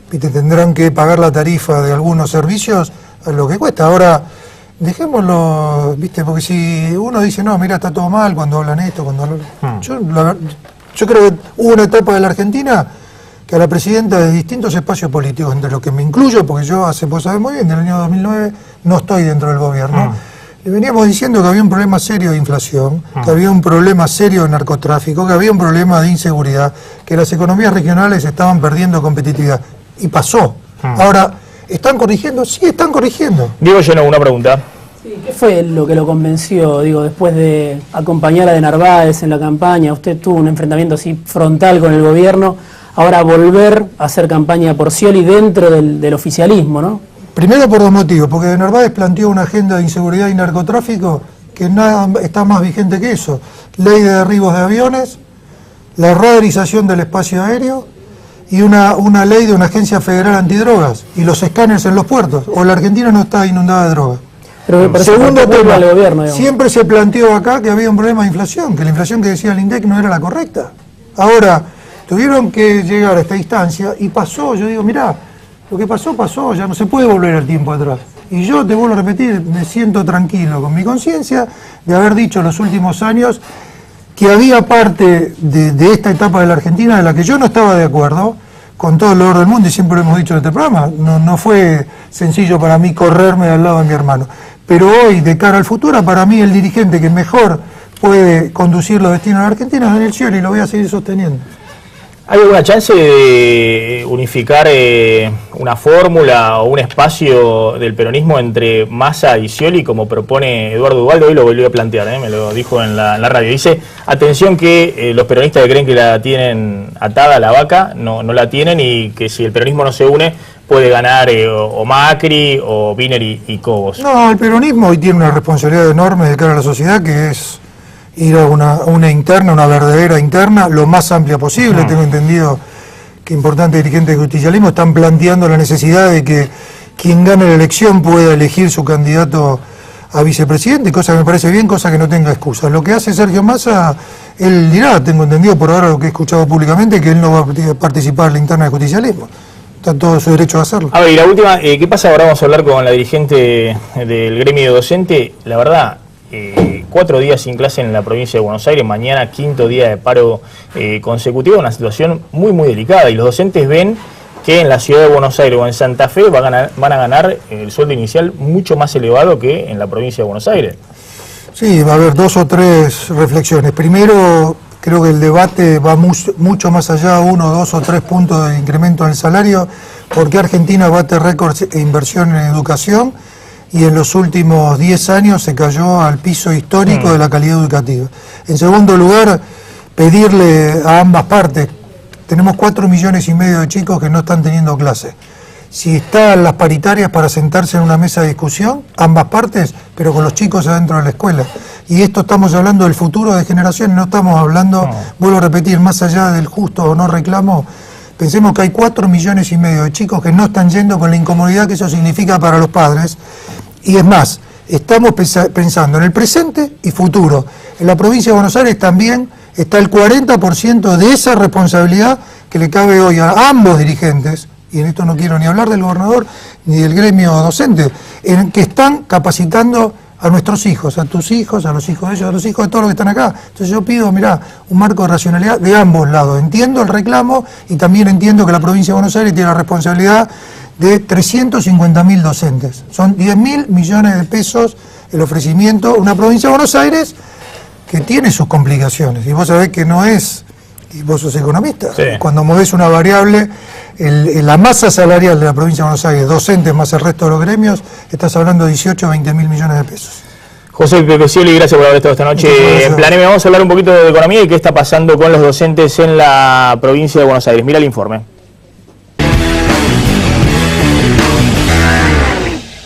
viste, tendrán que pagar la tarifa de algunos servicios a lo que cuesta. Ahora, dejémoslo, viste, porque si uno dice, no, mira, está todo mal cuando hablan esto, cuando hablan... Yo creo que hubo una etapa de la Argentina que a la presidenta de distintos espacios políticos, entre los que me incluyo, porque yo vos sabés muy bien, del año 2009 no estoy dentro del gobierno, le veníamos diciendo que había un problema serio de inflación, que había un problema serio de narcotráfico, que había un problema de inseguridad, que las economías regionales estaban perdiendo competitividad. Y pasó. Ahora, ¿están corrigiendo? Sí, están corrigiendo. Diego Lleno, una pregunta. Sí, ¿qué fue lo que lo convenció, digo, después de acompañar a De Narváez en la campaña? Usted tuvo un enfrentamiento así frontal con el gobierno, ahora volver a hacer campaña por Scioli dentro del oficialismo, ¿no? Primero por 2 motivos, porque De Narváez planteó una agenda de inseguridad y narcotráfico que nada está más vigente que eso. Ley de derribos de aviones, la radarización del espacio aéreo y una ley de una agencia federal antidrogas y los escáneres en los puertos, o la Argentina no está inundada de drogas. Pero segundo tema, al gobierno, siempre se planteó acá que había un problema de inflación, que la inflación que decía el INDEC no era la correcta. Ahora, tuvieron que llegar a esta instancia y pasó, yo digo, mirá, lo que pasó, pasó, ya no se puede volver el tiempo atrás. Y yo te vuelvo a repetir, me siento tranquilo con mi conciencia de haber dicho en los últimos años que había parte de esta etapa de la Argentina de la que yo no estaba de acuerdo, con todo el dolor del mundo, y siempre lo hemos dicho en este programa, no fue sencillo para mí correrme al lado de mi hermano. Pero hoy, de cara al futuro, para mí el dirigente que mejor puede conducir los destinos de la Argentina es Daniel Scioli, y lo voy a seguir sosteniendo. ¿Hay alguna chance de unificar una fórmula o un espacio del peronismo entre Massa y Scioli, como propone Eduardo Duvalde? Hoy lo volvió a plantear, me lo dijo en la radio. Dice, atención que los peronistas que creen que la tienen atada a la vaca, no la tienen, y que si el peronismo no se une, puede ganar o Macri o Wiener y Cobos. No, el peronismo hoy tiene una responsabilidad enorme de cara a la sociedad, que es ir a una interna, una verdadera interna, lo más amplia posible. Tengo entendido que importantes dirigentes del justicialismo están planteando la necesidad de que quien gane la elección pueda elegir su candidato a vicepresidente, cosa que me parece bien, cosa que no tenga excusa. Lo que hace Sergio Massa, él dirá, tengo entendido por ahora lo que he escuchado públicamente, que él no va a participar en la interna del justicialismo. Está todo su derecho a hacerlo. A ver, y la última, ¿qué pasa ahora? Vamos a hablar con la dirigente del gremio docente. La verdad, 4 días sin clase en la provincia de Buenos Aires, mañana 5º día de paro consecutivo, una situación muy delicada, y los docentes ven que en la ciudad de Buenos Aires o en Santa Fe van a ganar el sueldo inicial mucho más elevado que en la provincia de Buenos Aires. Sí, va a haber 2 o 3 reflexiones. Primero, creo que el debate va mucho más allá, 1, 2 o 3 puntos de incremento del salario, porque Argentina bate récords de inversión en educación, y en los últimos 10 años se cayó al piso histórico de la calidad educativa. En segundo lugar, pedirle a ambas partes, tenemos 4,5 millones de chicos que no están teniendo clase. Si están las paritarias para sentarse en una mesa de discusión, ambas partes, pero con los chicos adentro de la escuela. Y esto estamos hablando del futuro de generaciones, no estamos hablando, vuelvo a repetir, más allá del justo o no reclamo. Pensemos que hay 4,5 millones de chicos que no están yendo, con la incomodidad que eso significa para los padres. Y es más, estamos pensando en el presente y futuro. En la provincia de Buenos Aires también está el 40% de esa responsabilidad que le cabe hoy a ambos dirigentes, y en esto no quiero ni hablar del gobernador ni del gremio docente, en que están capacitando a nuestros hijos, a tus hijos, a los hijos de ellos, a los hijos de todos los que están acá. Entonces yo pido, mirá, un marco de racionalidad de ambos lados. Entiendo el reclamo, y también entiendo que la provincia de Buenos Aires tiene la responsabilidad de 350.000 docentes. Son 10.000 millones de pesos el ofrecimiento. Una provincia de Buenos Aires que tiene sus complicaciones. Y vos sabés que no es, y vos sos economista, sí. Cuando movés una variable, la masa salarial de la provincia de Buenos Aires, docentes más el resto de los gremios, estás hablando de 18 o 20.000 millones de pesos. José Pepe Scioli, gracias por haber estado esta noche en Plan M. Vamos a hablar un poquito de economía y qué está pasando con los docentes en la provincia de Buenos Aires. Mira el informe.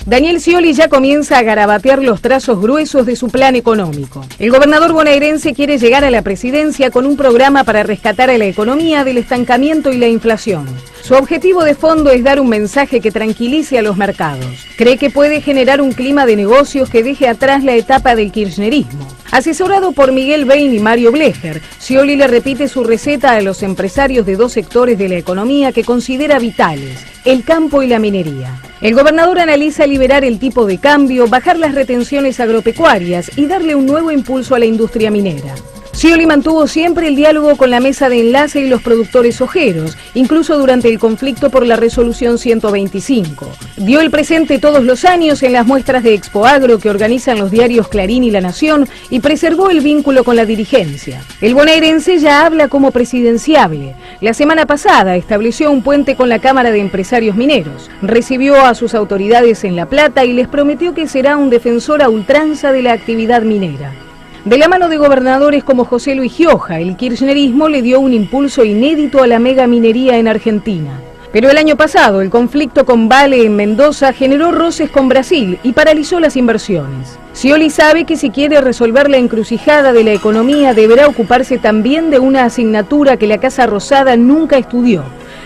Daniel Scioli ya comienza a garabatear los trazos gruesos de su plan económico. El gobernador bonaerense quiere llegar a la presidencia con un programa para rescatar a la economía del estancamiento y la inflación. Su objetivo de fondo es dar un mensaje que tranquilice a los mercados. Cree que puede generar un clima de negocios que deje atrás la etapa del kirchnerismo. Asesorado por Miguel Bain y Mario Blecher, Scioli le repite su receta a los empresarios de 2 sectores de la economía que considera vitales: el campo y la minería. El gobernador analiza liberar el tipo de cambio, bajar las retenciones agropecuarias y darle un nuevo impulso a la industria minera. Scioli mantuvo siempre el diálogo con la mesa de enlace y los productores ojeros, incluso durante el conflicto por la resolución 125. Dio el presente todos los años en las muestras de Expoagro que organizan los diarios Clarín y La Nación, y preservó el vínculo con la dirigencia. El bonaerense ya habla como presidenciable. La semana pasada estableció un puente con la Cámara de Empresarios Mineros. Recibió a sus autoridades en La Plata y les prometió que será un defensor a ultranza de la actividad minera. De la mano de gobernadores como José Luis Gioja, el kirchnerismo le dio un impulso inédito a la megaminería en Argentina. Pero el año pasado, el conflicto con Vale en Mendoza generó roces con Brasil y paralizó las inversiones. Scioli sabe que si quiere resolver la encrucijada de la economía, deberá ocuparse también de una asignatura que la Casa Rosada nunca estudió: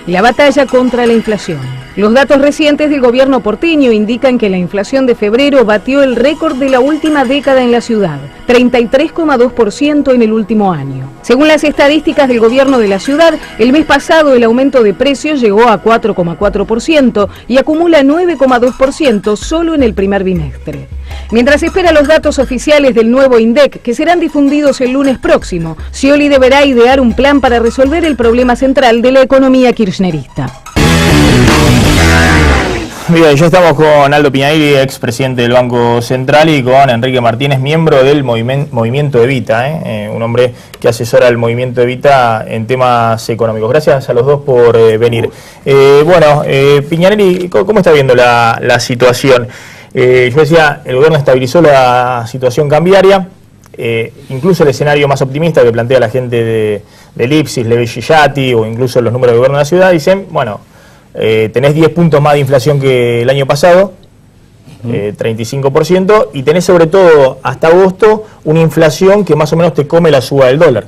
la batalla contra la inflación. Los datos recientes del gobierno porteño indican que la inflación de febrero batió el récord de la última década en la ciudad, 33,2% en el último año. Según las estadísticas del gobierno de la ciudad, el mes pasado el aumento de precios llegó a 4,4% y acumula 9,2% solo en el primer bimestre. Mientras espera los datos oficiales del nuevo INDEC, que serán difundidos el lunes próximo, Scioli deberá idear un plan para resolver el problema central de la economía kirchnerista. Bien, ya estamos con Aldo Piñairi, expresidente del Banco Central, y con Enrique Martínez, miembro del Movimiento Evita, un hombre que asesora al Movimiento Evita en temas económicos. Gracias a los dos por venir. Piñairi, ¿cómo está viendo la situación? Yo decía, el gobierno estabilizó la situación cambiaria, incluso el escenario más optimista que plantea la gente del IPSIS, Levi Gillati, o incluso los números de gobierno de la ciudad, dicen, bueno, tenés 10 puntos más de inflación que el año pasado, 35%, y tenés sobre todo hasta agosto una inflación que más o menos te come la suba del dólar.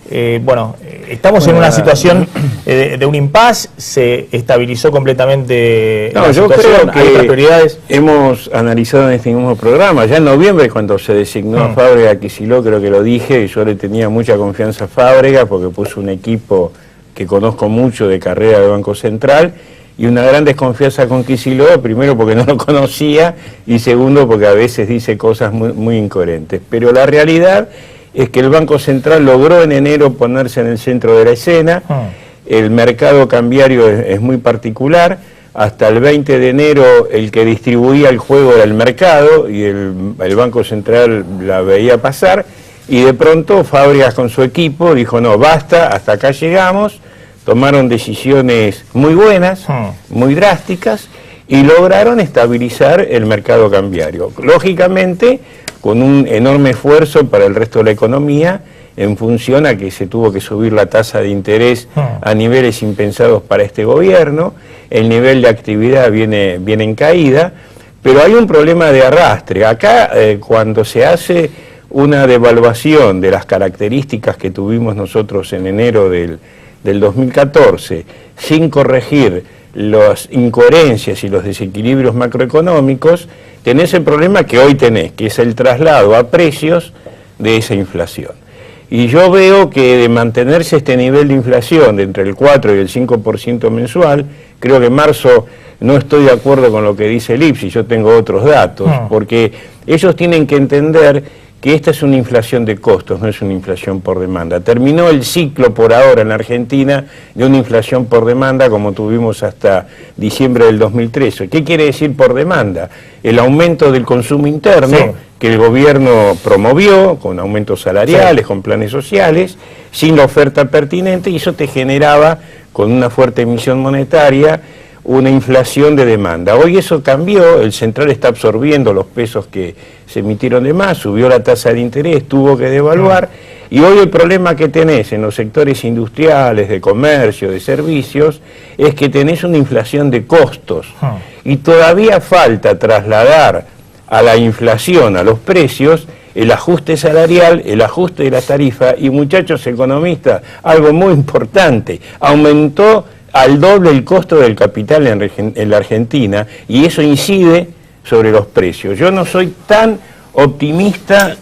Estamos en una situación de un impasse, se estabilizó completamente la situación, creo que hay otras prioridades. Hemos analizado en este mismo programa, ya en noviembre cuando se designó a Fábrega Kicillof, creo que lo dije, y yo le tenía mucha confianza a Fábrega porque puso un equipo que conozco mucho de carrera del Banco Central, y una gran desconfianza con Kicillof, primero porque no lo conocía, y segundo porque a veces dice cosas muy incoherentes. Pero la realidad es que el Banco Central logró en enero ponerse en el centro de la escena. El mercado cambiario es muy particular. Hasta el 20 de enero el que distribuía el juego era el mercado, y el Banco Central la veía pasar, y de pronto Fábregas con su equipo dijo, no, basta, hasta acá llegamos. Tomaron decisiones muy buenas, muy drásticas, y lograron estabilizar el mercado cambiario. Lógicamente, con un enorme esfuerzo para el resto de la economía, en función a que se tuvo que subir la tasa de interés a niveles impensados para este gobierno, el nivel de actividad viene en caída, pero hay un problema de arrastre. Acá, cuando se hace una devaluación de las características que tuvimos nosotros en enero del 2014, sin corregir las incoherencias y los desequilibrios macroeconómicos, tenés el problema que hoy tenés, que es el traslado a precios de esa inflación. Y yo veo que de mantenerse este nivel de inflación de entre el 4 y el 5% mensual, creo que en marzo no estoy de acuerdo con lo que dice el IPSIS, yo tengo otros datos, porque ellos tienen que entender que esta es una inflación de costos, no es una inflación por demanda. Terminó el ciclo por ahora en la Argentina de una inflación por demanda como tuvimos hasta diciembre del 2013. ¿Qué quiere decir por demanda? El aumento del consumo interno que el gobierno promovió con aumentos salariales, con planes sociales, sin la oferta pertinente, y eso te generaba, con una fuerte emisión monetaria, una inflación de demanda. Hoy eso cambió, el central está absorbiendo los pesos que se emitieron de más, subió la tasa de interés, tuvo que devaluar, y hoy el problema que tenés en los sectores industriales, de comercio, de servicios, es que tenés una inflación de costos, y todavía falta trasladar a la inflación, a los precios, el ajuste salarial, el ajuste de la tarifa, y muchachos economistas, algo muy importante, aumentó al doble el costo del capital en la Argentina, y eso incide sobre los precios. Yo no soy tan optimista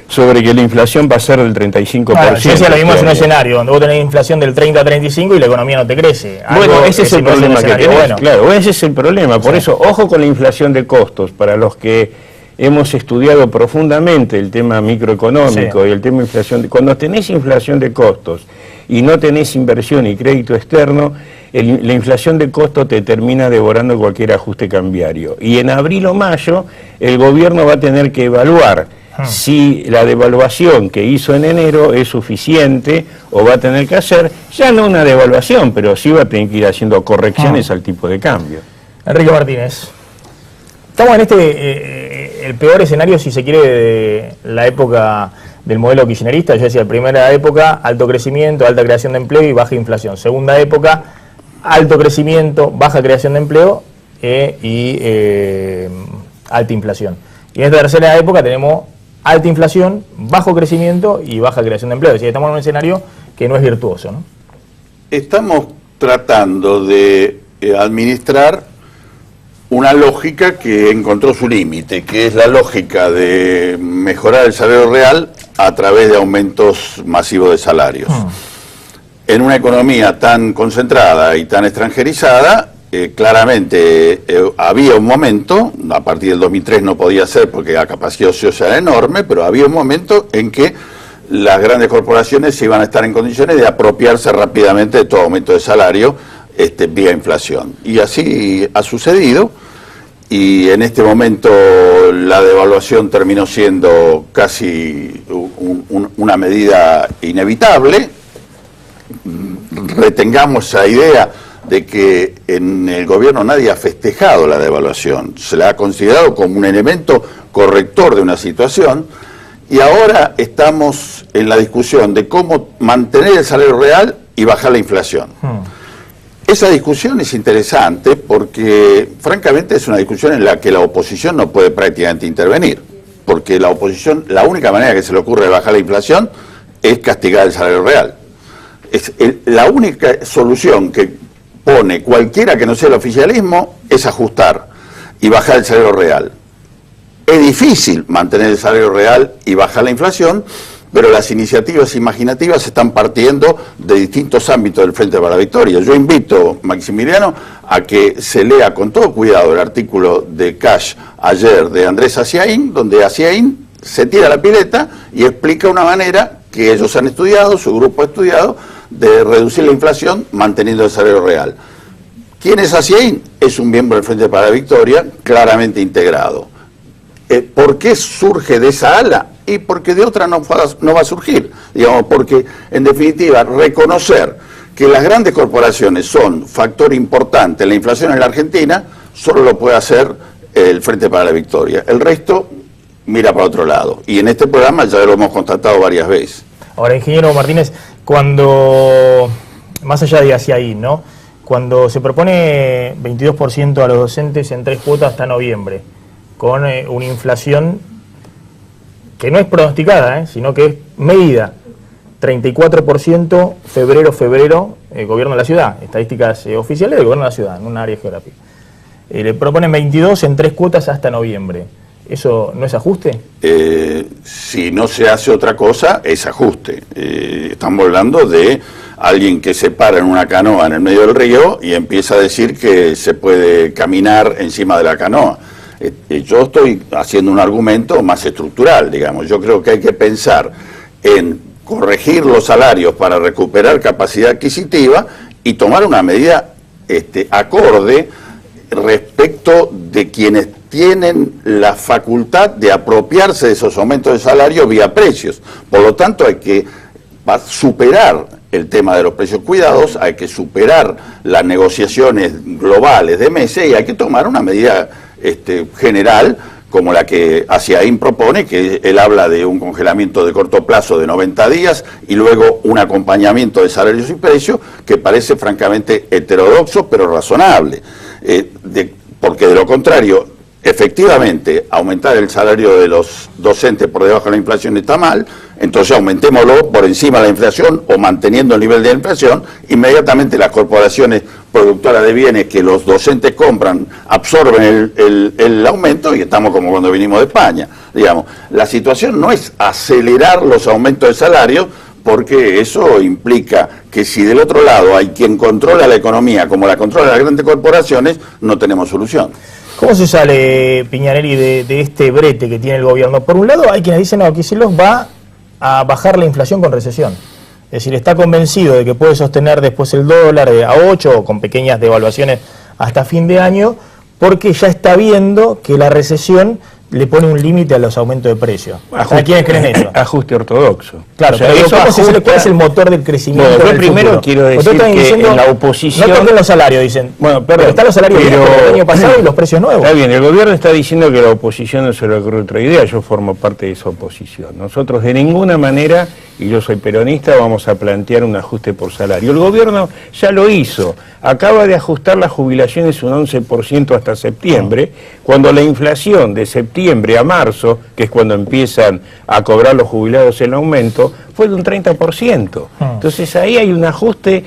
sobre que la inflación va a ser del 35%. Claro, si lo mismo es un escenario donde vos tenés inflación del 30 a 35 y la economía no te crece. Bueno, ese es el problema que tenés, claro, ese es el problema. Por eso, ojo con la inflación de costos. Para los que hemos estudiado profundamente el tema microeconómico y el tema de inflación, cuando tenés inflación de costos y no tenés inversión y crédito externo, la inflación de costo te termina devorando cualquier ajuste cambiario. Y en abril o mayo el gobierno va a tener que evaluar si la devaluación que hizo en enero es suficiente, o va a tener que hacer, ya no una devaluación, pero sí va a tener que ir haciendo correcciones al tipo de cambio. Enrique Martínez, estamos en el peor escenario, si se quiere, de la época del modelo kirchnerista. Yo decía, primera época, alto crecimiento, alta creación de empleo y baja inflación. Segunda época, alto crecimiento, baja creación de empleo y alta inflación. Y en esta tercera época tenemos alta inflación, bajo crecimiento y baja creación de empleo. Es decir, estamos en un escenario que no es virtuoso, ¿no? Estamos tratando de administrar una lógica que encontró su límite, que es la lógica de mejorar el salario real a través de aumentos masivos de salarios. En una economía tan concentrada y tan extranjerizada, claramente había un momento a partir del 2003 no podía ser porque la capacidad ociosa era enorme, pero había un momento en que las grandes corporaciones se iban a estar en condiciones de apropiarse rápidamente de todo aumento de salario vía inflación. Y así ha sucedido, y en este momento la devaluación terminó siendo casi una medida inevitable. Retengamos esa idea de que en el gobierno nadie ha festejado la devaluación, se la ha considerado como un elemento corrector de una situación, y ahora estamos en la discusión de cómo mantener el salario real y bajar la inflación. Esa discusión es interesante porque francamente es una discusión en la que la oposición no puede prácticamente intervenir, porque la oposición, la única manera que se le ocurre de bajar la inflación es castigar el salario real. La única solución que pone cualquiera que no sea el oficialismo es ajustar y bajar el salario real. Es difícil mantener el salario real y bajar la inflación, pero las iniciativas imaginativas están partiendo de distintos ámbitos del Frente para la Victoria. Yo invito, Maximiliano, a que se lea con todo cuidado el artículo de Cash ayer de Andrés Aciaín, donde Aciaín se tira la pileta y explica una manera que ellos han estudiado, su grupo ha estudiado, de reducir la inflación manteniendo el salario real. ¿Quién es Aciaín? Es un miembro del Frente para la Victoria, claramente integrado. ¿Por qué surge de esa ala? Y porque de otra no va a surgir, digamos, porque en definitiva reconocer que las grandes corporaciones son factor importante en la inflación en la Argentina, solo lo puede hacer el Frente para la Victoria. El resto mira para otro lado, y en este programa ya lo hemos constatado varias veces. Ahora, ingeniero Martínez, cuando, más allá de hacia ahí, ¿no? Cuando se propone 22% a los docentes en 3 cuotas hasta noviembre, con una inflación que no es pronosticada, sino que es medida, 34% febrero, gobierno de la ciudad, estadísticas oficiales del gobierno de la ciudad, en un área geográfica. Le proponen 22 en 3 cuotas hasta noviembre. ¿Eso no es ajuste? Si no se hace otra cosa, es ajuste. Estamos hablando de alguien que se para en una canoa en el medio del río y empieza a decir que se puede caminar encima de la canoa. Yo estoy haciendo un argumento más estructural, digamos. Yo creo que hay que pensar en corregir los salarios para recuperar capacidad adquisitiva y tomar una medida acorde respecto de quienes tienen la facultad de apropiarse de esos aumentos de salario vía precios. Por lo tanto, hay que superar el tema de los precios cuidados, hay que superar las negociaciones globales de meses y hay que tomar una medida general como la que Aciaín propone, que él habla de un congelamiento de corto plazo de 90 días y luego un acompañamiento de salarios y precios que parece francamente heterodoxo pero razonable, porque de lo contrario, efectivamente, aumentar el salario de los docentes por debajo de la inflación está mal, entonces aumentémoslo por encima de la inflación o manteniendo el nivel de la inflación, inmediatamente las corporaciones productoras de bienes que los docentes compran absorben el aumento y estamos como cuando vinimos de España. Digamos, la situación no es acelerar los aumentos de salario, porque eso implica que si del otro lado hay quien controla la economía como la controla las grandes corporaciones, no tenemos solución. ¿Cómo se sale, Piñarelli, de este brete que tiene el gobierno? Por un lado hay quienes dicen no, que se los va a bajar la inflación con recesión. Es decir, está convencido de que puede sostener después el dólar a 8 o con pequeñas devaluaciones hasta fin de año, porque ya está viendo que la recesión le pone un límite a los aumentos de precios. ¿A quiénes creen eso? Ajuste ortodoxo. Claro, o sea, pero ¿cuál es el motor del crecimiento? Bueno, yo primero futuro? Quiero decir que diciendo, en la oposición... No toquen los salarios, dicen. Bueno, pero están los salarios del año pasado y los precios nuevos. Está bien, el gobierno está diciendo que la oposición no se le ocurre otra idea, yo formo parte de esa oposición. Nosotros de ninguna manera, y yo soy peronista, vamos a plantear un ajuste por salario. El gobierno ya lo hizo, acaba de ajustar las jubilaciones un 11% hasta septiembre, cuando la inflación de septiembre a marzo, que es cuando empiezan a cobrar los jubilados el aumento, fue de un 30%. Entonces ahí hay un ajuste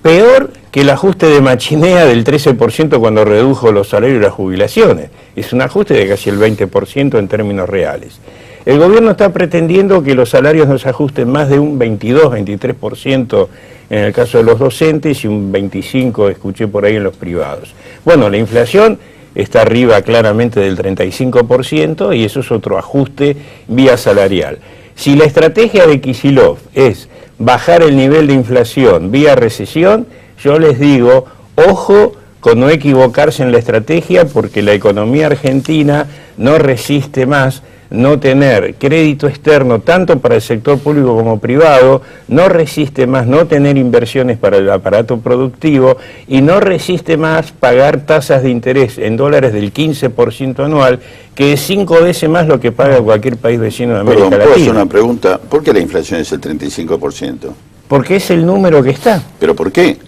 peor que el ajuste de Machinea del 13% cuando redujo los salarios y las jubilaciones. Es un ajuste de casi el 20% en términos reales. El gobierno está pretendiendo que los salarios no se ajusten más de un 22-23% en el caso de los docentes y un 25% escuché por ahí en los privados. Bueno, la inflación está arriba claramente del 35% y eso es otro ajuste vía salarial. Si la estrategia de Kicillof es bajar el nivel de inflación vía recesión, yo les digo, ojo con no equivocarse en la estrategia, porque la economía argentina no resiste más no tener crédito externo tanto para el sector público como privado, no resiste más no tener inversiones para el aparato productivo y no resiste más pagar tasas de interés en dólares del 15% anual, que es 5 veces más lo que paga cualquier país vecino de América Latina. ¿Puedo hacer una pregunta? ¿Por qué la inflación es el 35%? Porque es el número que está. ¿Pero por qué?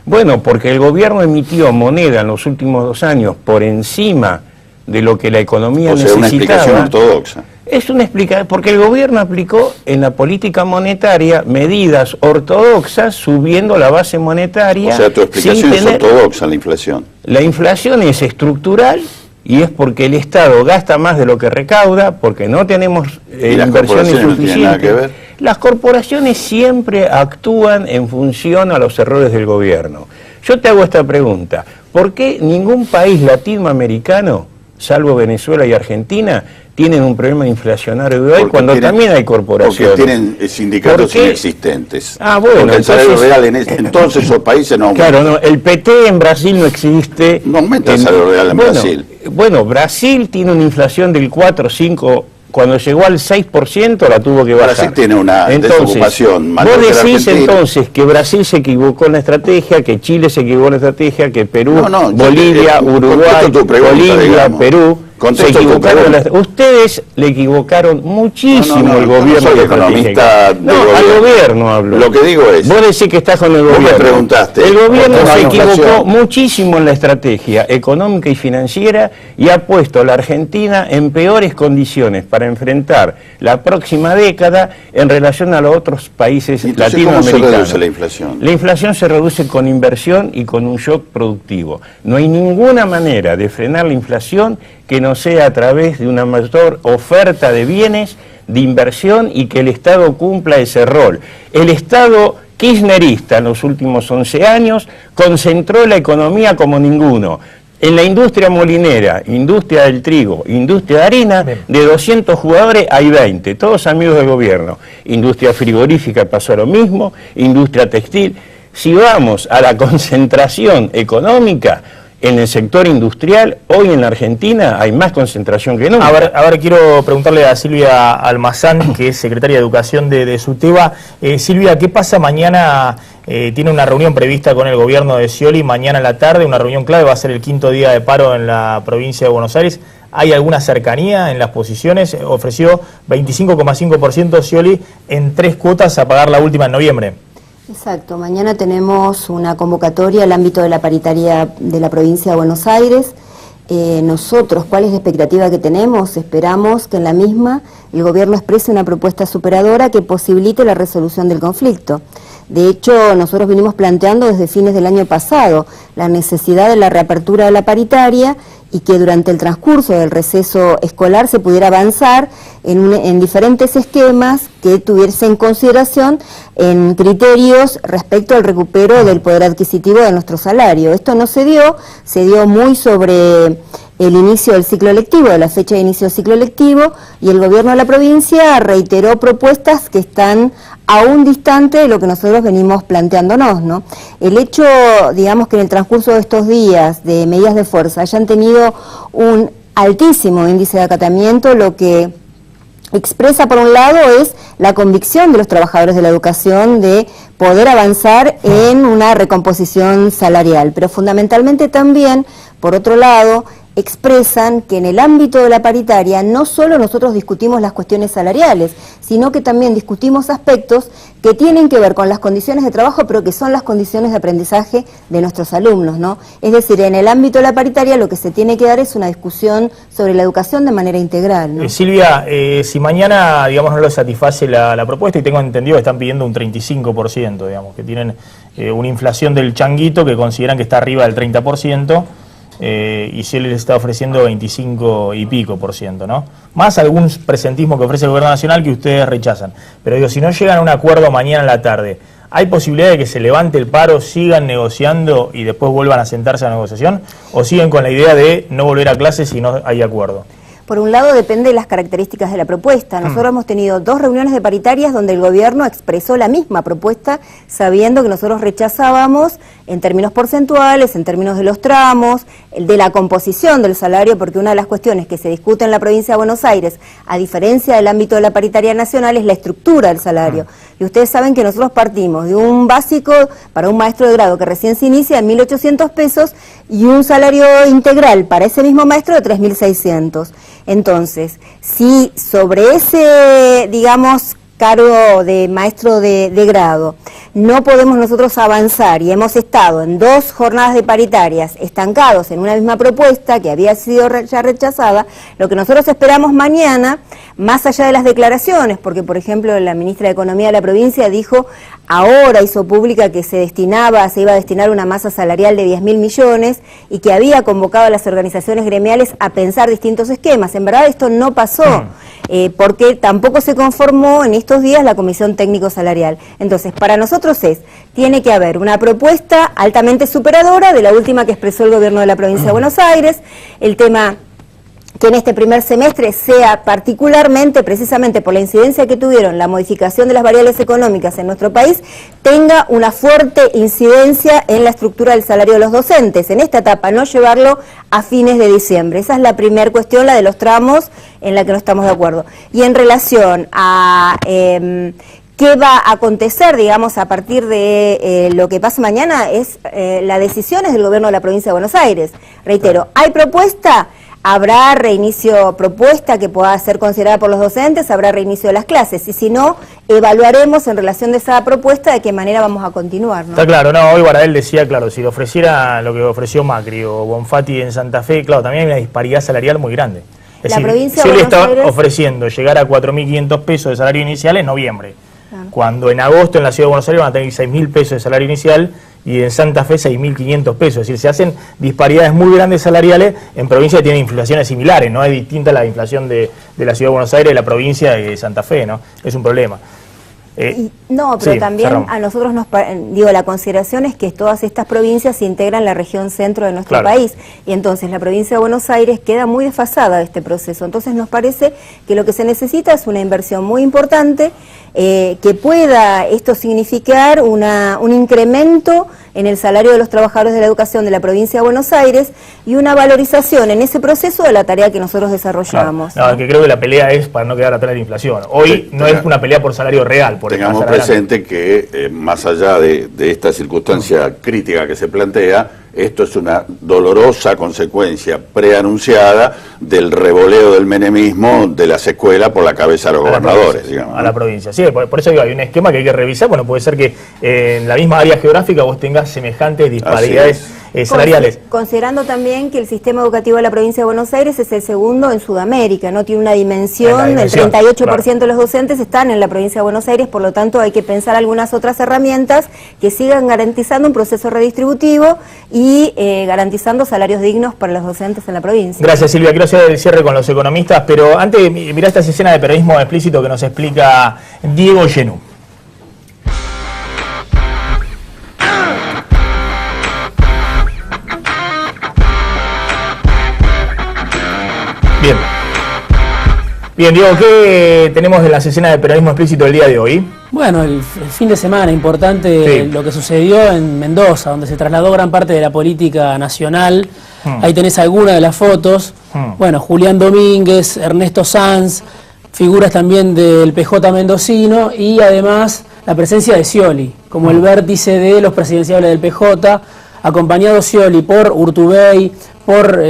Bueno, porque el gobierno emitió moneda en los últimos 2 años por encima de lo que la economía necesitaba. Una explicación ortodoxa. Es una explicación, porque el gobierno aplicó en la política monetaria medidas ortodoxas subiendo la base monetaria. O sea, tu explicación es ortodoxa la inflación. La inflación es estructural y es porque el Estado gasta más de lo que recauda, porque no tenemos inversiones suficientes. No tienen nada que ver. Las corporaciones siempre actúan en función a los errores del gobierno. Yo te hago esta pregunta, ¿por qué ningún país latinoamericano, salvo Venezuela y Argentina, tienen un problema inflacionario hoy cuando también hay corporaciones? Porque tienen sindicatos inexistentes. Ah, bueno. Porque el salario real en todos esos países no aumenta. Claro, no, el PT en Brasil no existe. No aumenta el salario real en Brasil. Bueno, Brasil tiene una inflación del 4 o 5%. Cuando llegó al 6% la tuvo que bajar. Brasil tiene una desocupación mayor. Vos decís entonces que Brasil se equivocó en la estrategia, que Chile se equivocó en la estrategia, que Perú, Bolivia, Uruguay, Bolivia, Perú se equivocaron. Ustedes le equivocaron muchísimo al gobierno. No soy economista al gobierno hablo. Lo que digo es... Vos decís que estás con el gobierno. Vos me preguntaste. El gobierno se equivocó muchísimo en la estrategia económica y financiera y ha puesto a la Argentina en peores condiciones para enfrentar la próxima década en relación a los otros países latinoamericanos. ¿Cómo se reduce la inflación? La inflación se reduce con inversión y con un shock productivo. No hay ninguna manera de frenar la inflación que no sea a través de una mayor oferta de bienes, de inversión y que el Estado cumpla ese rol. El Estado kirchnerista en los últimos 11 años concentró la economía como ninguno. En la industria molinera, industria del trigo, industria de harina, de 200 jugadores hay 20, todos amigos del gobierno. Industria frigorífica pasó lo mismo, industria textil. Si vamos a la concentración económica, en el sector industrial, hoy en la Argentina hay más concentración que nunca. A ver, quiero preguntarle a Silvia Almazán, que es secretaria de Educación de SUTEBA. Silvia, ¿qué pasa mañana? Tiene una reunión prevista con el gobierno de Scioli mañana en la tarde, una reunión clave, va a ser el 5º día de paro en la provincia de Buenos Aires. ¿Hay alguna cercanía en las posiciones? Ofreció 25,5% Scioli en 3 cuotas a pagar la última en noviembre. Exacto, mañana tenemos una convocatoria al ámbito de la paritaria de la provincia de Buenos Aires. Nosotros, ¿cuál es la expectativa que tenemos? Esperamos que en la misma el gobierno exprese una propuesta superadora que posibilite la resolución del conflicto. De hecho, nosotros venimos planteando desde fines del año pasado la necesidad de la reapertura de la paritaria y que durante el transcurso del receso escolar se pudiera avanzar en diferentes esquemas que tuviesen en consideración en criterios respecto al recupero del poder adquisitivo de nuestro salario. Esto no se dio muy sobre el inicio del ciclo lectivo, de la fecha de inicio del ciclo lectivo, y el gobierno de la provincia reiteró propuestas que están aún distantes de lo que nosotros venimos planteándonos, ¿no? El hecho, digamos, que en el transcurso de estos días de medidas de fuerza hayan tenido un altísimo índice de acatamiento, lo que expresa por un lado es la convicción de los trabajadores de la educación de poder avanzar en una recomposición salarial, pero fundamentalmente también, por otro lado, expresan que en el ámbito de la paritaria no solo nosotros discutimos las cuestiones salariales, sino que también discutimos aspectos que tienen que ver con las condiciones de trabajo, pero que son las condiciones de aprendizaje de nuestros alumnos, ¿no? Es decir, en el ámbito de la paritaria lo que se tiene que dar es una discusión sobre la educación de manera integral, ¿no? Silvia, si mañana, digamos, no lo satisface la propuesta, y tengo entendido que están pidiendo un 35%, digamos, que tienen una inflación del changuito que consideran que está arriba del 30%, y si él les está ofreciendo 25 y pico %, ¿no? Más algún presentismo que ofrece el gobierno nacional que ustedes rechazan. Pero digo, si no llegan a un acuerdo mañana en la tarde, ¿hay posibilidad de que se levante el paro, sigan negociando y después vuelvan a sentarse a la negociación? ¿O siguen con la idea de no volver a clases si no hay acuerdo? Por un lado, depende de las características de la propuesta. Nosotros hemos tenido 2 reuniones de paritarias donde el gobierno expresó la misma propuesta, sabiendo que nosotros rechazábamos en términos porcentuales, en términos de los tramos, de la composición del salario, porque una de las cuestiones que se discute en la provincia de Buenos Aires, a diferencia del ámbito de la paritaria nacional, es la estructura del salario. Y ustedes saben que nosotros partimos de un básico para un maestro de grado que recién se inicia en 1.800 pesos y un salario integral para ese mismo maestro de 3.600. Entonces, si sobre ese, digamos, cargo de maestro de grado no podemos nosotros avanzar y hemos estado en 2 jornadas de paritarias estancados en una misma propuesta que había sido ya rechazada, lo que nosotros esperamos mañana, más allá de las declaraciones, porque por ejemplo la ministra de Economía de la provincia dijo, ahora hizo pública que se iba a destinar una masa salarial de 10.000 millones y que había convocado a las organizaciones gremiales a pensar distintos esquemas. En verdad esto no pasó, porque tampoco se conformó en estos días la Comisión Técnico Salarial. Entonces, para nosotros tiene que haber una propuesta altamente superadora de la última que expresó el gobierno de la provincia de Buenos Aires, el tema que en este primer semestre sea particularmente, precisamente por la incidencia que tuvieron la modificación de las variables económicas en nuestro país, tenga una fuerte incidencia en la estructura del salario de los docentes. En esta etapa, no llevarlo a fines de diciembre. Esa es la primera cuestión, la de los tramos, en la que no estamos de acuerdo. Y en relación a qué va a acontecer, digamos, a partir de lo que pasa mañana, es las decisiones del gobierno de la provincia de Buenos Aires. Reitero, ¿hay propuesta? Habrá reinicio, propuesta que pueda ser considerada por los docentes, habrá reinicio de las clases, y si no, evaluaremos en relación de esa propuesta de qué manera vamos a continuar, ¿no? Está claro, no, hoy Baradel decía, claro, si le ofreciera lo que ofreció Macri o Bonfatti en Santa Fe, claro, también hay una disparidad salarial muy grande. Es La decir, provincia si de él Buenos está Aires ofreciendo llegar a 4.500 pesos de salario inicial en noviembre, cuando en agosto en la ciudad de Buenos Aires van a tener 6.000 pesos de salario inicial y en Santa Fe 6.500 pesos. Es decir, se hacen disparidades muy grandes salariales en provincias que tienen inflaciones similares, ¿no? Es distinta la inflación de la ciudad de Buenos Aires de la provincia de Santa Fe, ¿no? Es un problema. No, pero sí, también cerramos. a nosotros la consideración es que todas estas provincias se integran la región centro de nuestro país, y entonces la provincia de Buenos Aires queda muy desfasada de este proceso. Entonces nos parece que lo que se necesita es una inversión muy importante, que pueda esto significar un incremento en el salario de los trabajadores de la educación de la provincia de Buenos Aires y una valorización en ese proceso de la tarea que nosotros desarrollamos. Claro. No, que creo que la pelea es para no quedar atrás de la inflación. Hoy no es una pelea por salario real. Tengamos presente que más allá de esta circunstancia crítica que se plantea, esto es una dolorosa consecuencia preanunciada del revoleo del menemismo de las escuelas por la cabeza de los gobernadores, digamos. A la provincia, sí, por eso digo, hay un esquema que hay que revisar. Bueno, puede ser que en la misma área geográfica vos tengas semejantes disparidades salariales. Considerando también que el sistema educativo de la provincia de Buenos Aires es el segundo en Sudamérica, no tiene una dimensión, el 38% de los docentes están en la provincia de Buenos Aires, por lo tanto hay que pensar algunas otras herramientas que sigan garantizando un proceso redistributivo y garantizando salarios dignos para los docentes en la provincia. Gracias, Silvia. Quiero hacer el cierre con los economistas, pero antes mirá esta escena de periodismo explícito que nos explica Diego Genú. Bien, Diego, ¿qué tenemos de las escenas de periodismo explícito el día de hoy? Bueno, el fin de semana importante, lo que sucedió en Mendoza, donde se trasladó gran parte de la política nacional. Ahí tenés algunas de las fotos. Bueno, Julián Domínguez, Ernesto Sanz, figuras también del PJ mendocino y además la presencia de Scioli, como el vértice de los presidenciables del PJ, acompañado Scioli por Urtubey, por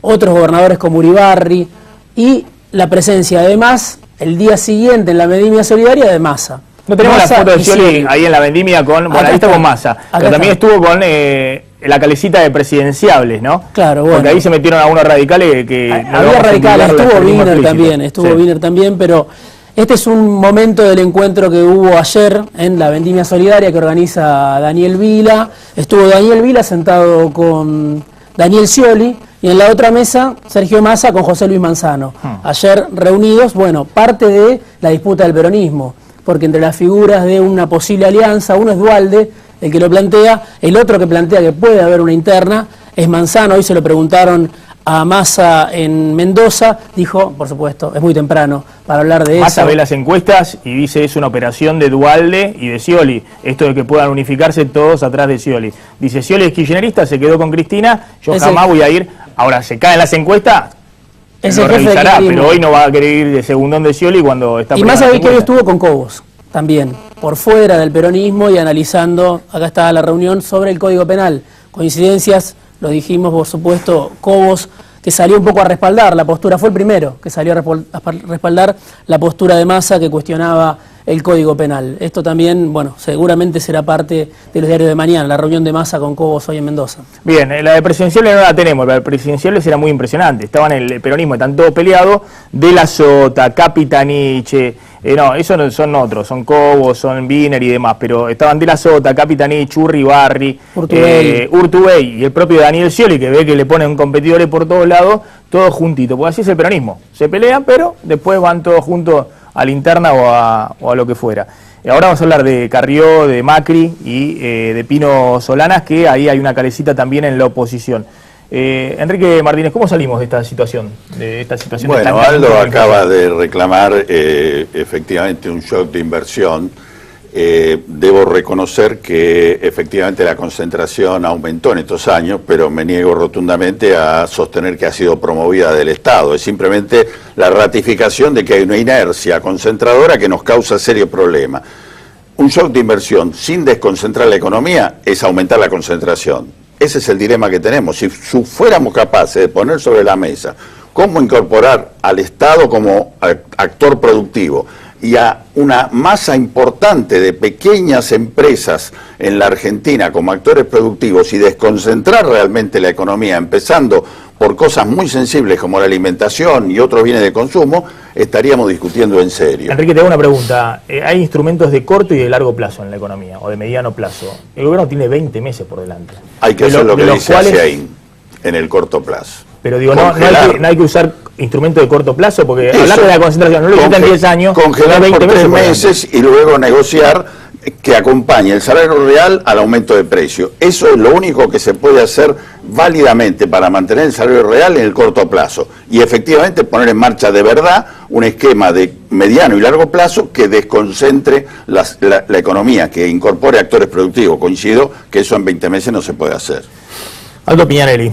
otros gobernadores como Uribarri y la presencia además el día siguiente en la vendimia solidaria de Massa. No tenemos la foto de Scioli ahí en la vendimia con, bueno, ahí está con Massa, pero también estuvo con la calecita de presidenciables, ¿no? Claro, bueno. Porque ahí se metieron algunos radicales que había radicales, estuvo Wiener también, Wiener también, pero este es un momento del encuentro que hubo ayer en la vendimia solidaria que organiza Daniel Vila. Estuvo Daniel Vila sentado con Daniel Scioli, y en la otra mesa, Sergio Massa con José Luis Manzano. Ayer reunidos, bueno, parte de la disputa del peronismo. porque entre las figuras de una posible alianza, uno es Duhalde, el que lo plantea, el otro que plantea que puede haber una interna es Manzano. Hoy se lo preguntaron a Massa en Mendoza, dijo, por supuesto, es muy temprano para hablar de eso. Massa ve las encuestas y dice es una operación de Duhalde y de Scioli, esto de que puedan unificarse todos atrás de Scioli. Dice, Scioli es kirchnerista, se quedó con Cristina, yo jamás voy a ir. Ahora, se caen las encuestas, lo revisará, pero hoy no va a querer ir de segundón de Scioli cuando está... Y Massa ve que hoy estuvo con Cobos, también, por fuera del peronismo y analizando, acá está la reunión sobre el Código Penal. Coincidencias, lo dijimos, por supuesto, Cobos, que salió un poco a respaldar la postura, fue el primero que salió a respaldar la postura de Massa que cuestionaba el Código Penal. Esto también, bueno, seguramente será parte de los diarios de mañana, la reunión de Massa con Cobos hoy en Mendoza. Bien, la de presidenciales no la tenemos, la de presidenciales era muy impresionante, estaban en el peronismo, están todos peleados, De la Sota, Capitaniche, no, esos no, son otros, son Cobos, son Wiener y demás, pero estaban De la Sota, Capitaniche, Urribarri, Urtubey y el propio Daniel Scioli, que ve que le ponen competidores por todos lados, todos juntitos, porque así es el peronismo, se pelean, pero después van todos juntos a la interna o a lo que fuera. Ahora vamos a hablar de Carrió, de Macri y de Pino Solanas, que ahí hay una calecita también en la oposición. Enrique Martínez, ¿cómo salimos de esta situación? Bueno, Aldo acaba de reclamar efectivamente un shock de inversión. Debo reconocer que efectivamente la concentración aumentó en estos años, pero me niego rotundamente a sostener que ha sido promovida del Estado. Es simplemente la ratificación de que hay una inercia concentradora que nos causa serios problemas. Un shock de inversión sin desconcentrar la economía es aumentar la concentración. Ese es el dilema que tenemos. Si fuéramos capaces de poner sobre la mesa cómo incorporar al Estado como actor productivo y a una masa importante de pequeñas empresas en la Argentina como actores productivos y desconcentrar realmente la economía, empezando por cosas muy sensibles como la alimentación y otros bienes de consumo, estaríamos discutiendo en serio. Enrique, te hago una pregunta. Hay instrumentos de corto y de largo plazo en la economía, o de mediano plazo. El gobierno tiene 20 meses por delante. Hay que hacer lo que dice Hacín en el corto plazo. Pero digo, no hay que usar instrumentos de corto plazo, porque hablar de la concentración, no lo quitan 10 años, congelar 20 por 3 meses y luego negociar que acompañe el salario real al aumento de precio. Eso es lo único que se puede hacer válidamente para mantener el salario real en el corto plazo y efectivamente poner en marcha de verdad un esquema de mediano y largo plazo que desconcentre la economía, que incorpore actores productivos. Coincido que eso en 20 meses no se puede hacer. Aldo Piñanelli.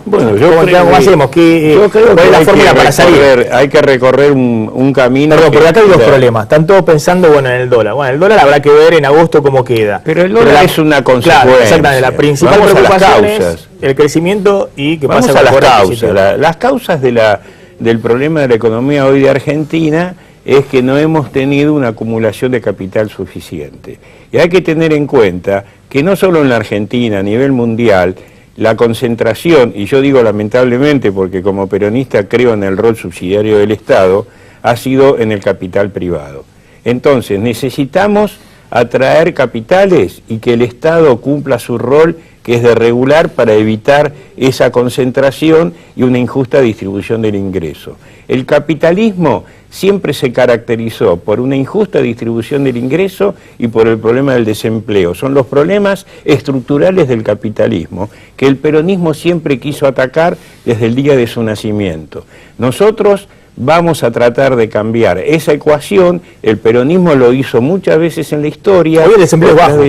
Bueno, ¿Cómo hacemos? Yo creo que la fórmula para salir. Hay que recorrer un camino. Perdón, porque acá hay dos problemas. Están todos pensando en el dólar. Bueno, el dólar habrá que ver en agosto cómo queda. Pero el dólar es una consecuencia. Claro, exactamente. La principal preocupación es el crecimiento y qué pasa con las causas. Las causas del problema de la economía hoy de Argentina es que no hemos tenido una acumulación de capital suficiente. Y hay que tener en cuenta que no solo en la Argentina, a nivel mundial, la concentración, y yo digo lamentablemente porque como peronista creo en el rol subsidiario del Estado, ha sido en el capital privado. Entonces necesitamos atraer capitales y que el Estado cumpla su rol, que es de regular para evitar esa concentración y una injusta distribución del ingreso. El capitalismo siempre se caracterizó por una injusta distribución del ingreso y por el problema del desempleo. Son los problemas estructurales del capitalismo que el peronismo siempre quiso atacar desde el día de su nacimiento. Nosotros vamos a tratar de cambiar esa ecuación. El peronismo lo hizo muchas veces en la historia. Hoy el desempleo es bajo.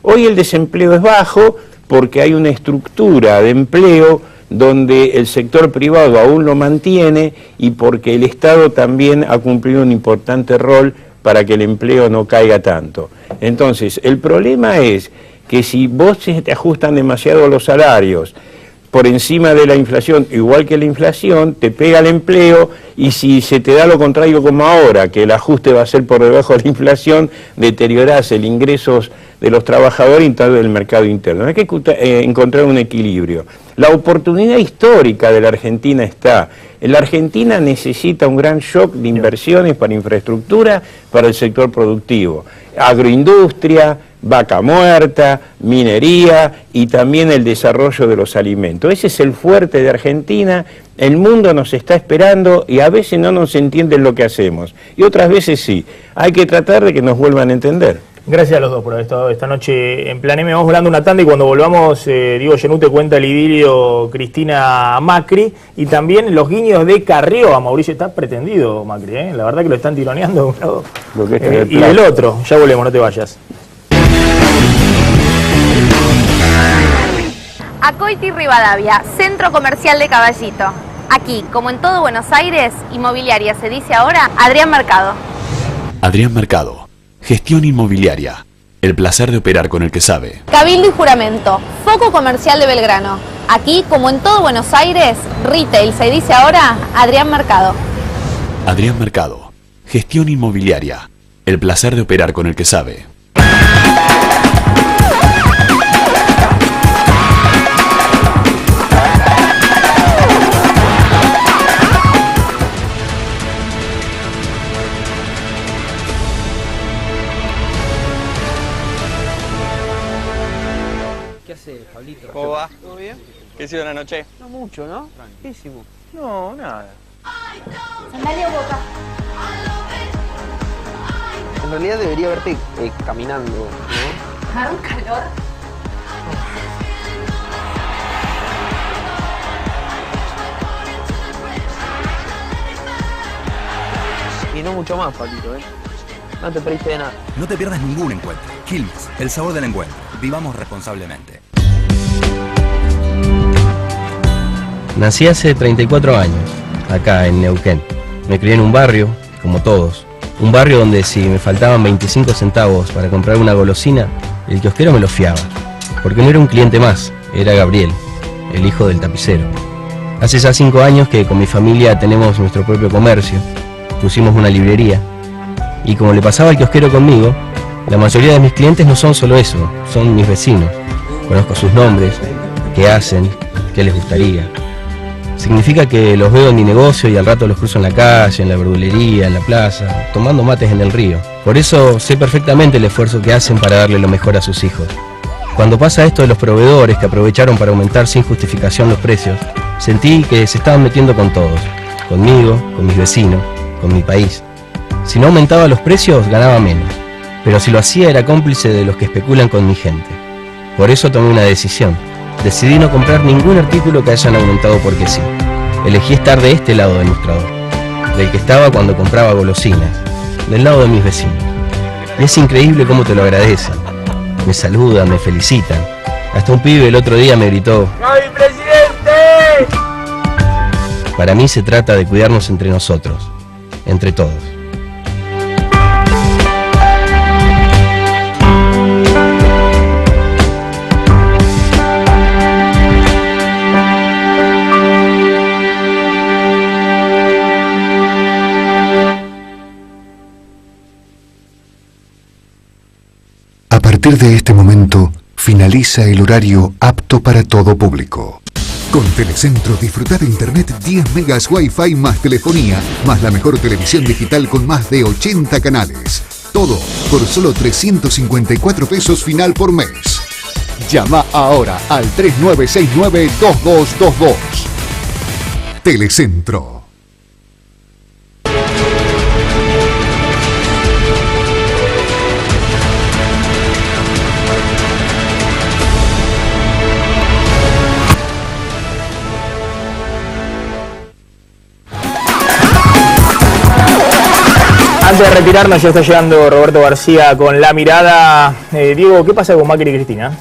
Hoy el desempleo es bajo porque hay una estructura de empleo donde el sector privado aún lo mantiene y porque el Estado también ha cumplido un importante rol para que el empleo no caiga tanto. Entonces, el problema es que si vos te ajustan demasiado los salarios por encima de la inflación, igual que la inflación, te pega el empleo, y si se te da lo contrario como ahora, que el ajuste va a ser por debajo de la inflación, deteriorás el ingresos de los trabajadores y tal del mercado interno. Hay que encontrar un equilibrio. La oportunidad histórica de la Argentina está. La Argentina necesita un gran shock de inversiones para infraestructura, para el sector productivo. Agroindustria, vaca muerta, minería y también el desarrollo de los alimentos. Ese es el fuerte de Argentina. El mundo nos está esperando y a veces no nos entienden lo que hacemos y otras veces sí. Hay que tratar de que nos vuelvan a entender. Gracias a los dos por haber estado esta noche en Plan M. Vamos volando una tanda y cuando volvamos, Diego Genú cuenta el idilio Cristina Macri y también los guiños de Carrió a Mauricio. Está pretendido Macri, la verdad que lo están tironeando de un lado y del otro. Ya volvemos, no te vayas. Acoiti Rivadavia, Centro Comercial de Caballito. Aquí, como en todo Buenos Aires, inmobiliaria se dice ahora Adrián Mercado. Adrián Mercado, gestión inmobiliaria. El placer de operar con el que sabe. Cabildo y Juramento, Foco Comercial de Belgrano. Aquí, como en todo Buenos Aires, retail se dice ahora Adrián Mercado. Adrián Mercado, gestión inmobiliaria. El placer de operar con el que sabe. ¿Cómo va? ¿Todo bien? ¿Qué ha sido la noche? No mucho, ¿no? Tranquilísimo. No, nada. Sandalia Boca. En realidad debería verte caminando, ¿no? ¿Har un calor? Y no mucho más, Pablito, ¿eh? No te perdiste de nada. No te pierdas ningún encuentro. Quilmes, el sabor del encuentro. Vivamos responsablemente. Nací hace 34 años, acá en Neuquén. Me crié en un barrio, como todos. Un barrio donde si me faltaban 25 centavos para comprar una golosina, el kiosquero me lo fiaba. Porque no era un cliente más, era Gabriel, el hijo del tapicero. Hace ya 5 años que con mi familia tenemos nuestro propio comercio. Pusimos una librería. Y como le pasaba al kiosquero conmigo, la mayoría de mis clientes no son solo eso, son mis vecinos. Conozco sus nombres, qué hacen, qué les gustaría. Significa que los veo en mi negocio y al rato los cruzo en la calle, en la verdulería, en la plaza, tomando mates en el río. Por eso sé perfectamente el esfuerzo que hacen para darle lo mejor a sus hijos. Cuando pasa esto de los proveedores que aprovecharon para aumentar sin justificación los precios, sentí que se estaban metiendo con todos. Conmigo, con mis vecinos, con mi país. Si no aumentaba los precios, ganaba menos. Pero si lo hacía, era cómplice de los que especulan con mi gente. Por eso tomé una decisión. Decidí no comprar ningún artículo que hayan aumentado porque sí. Elegí estar de este lado del mostrador, del que estaba cuando compraba golosinas, del lado de mis vecinos. Y es increíble cómo te lo agradecen. Me saludan, me felicitan. Hasta un pibe el otro día me gritó: ¡Ay, presidente! Para mí se trata de cuidarnos entre nosotros, entre todos. A partir de este momento, finaliza el horario apto para todo público. Con Telecentro disfruta de internet 10 megas Wi-Fi más telefonía, más la mejor televisión digital con más de 80 canales. Todo por solo 354 pesos final por mes. Llama ahora al 3969-2222. Telecentro. Antes de retirarnos ya está llegando Roberto García con la mirada. Diego, ¿qué pasa con Macri y Cristina?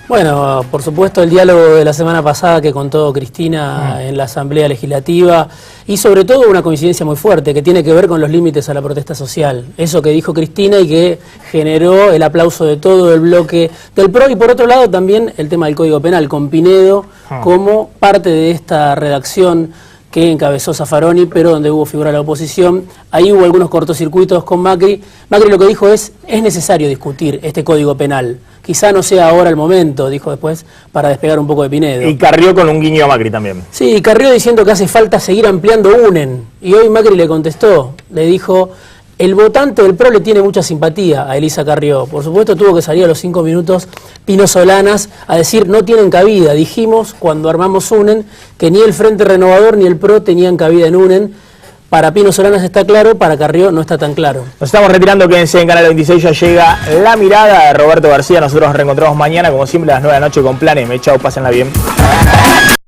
Bueno, por supuesto el diálogo de la semana pasada que contó Cristina en la Asamblea Legislativa y sobre todo una coincidencia muy fuerte que tiene que ver con los límites a la protesta social. Eso que dijo Cristina y que generó el aplauso de todo el bloque del PRO y por otro lado también el tema del Código Penal con Pinedo como parte de esta redacción que encabezó Zaffaroni, pero donde hubo figura la oposición. Ahí hubo algunos cortocircuitos con Macri. Macri lo que dijo es necesario discutir este Código Penal. Quizá no sea ahora el momento, dijo después, para despegar un poco de Pinedo. Y Carrió con un guiño a Macri también. Sí, Carrió diciendo que hace falta seguir ampliando UNEN. Y hoy Macri le contestó, le dijo, El votante del PRO le tiene mucha simpatía a Elisa Carrió. Por supuesto tuvo que salir a los 5 minutos Pino Solanas a decir no tienen cabida. Dijimos cuando armamos UNEN que ni el Frente Renovador ni el PRO tenían cabida en UNEN. Para Pino Solanas está claro, para Carrió no está tan claro. Nos estamos retirando, quédense en Canal 26, ya llega La Mirada de Roberto García. Nosotros nos reencontramos mañana, como siempre, a las 9 de la noche con Plan M. Chau, pásenla bien.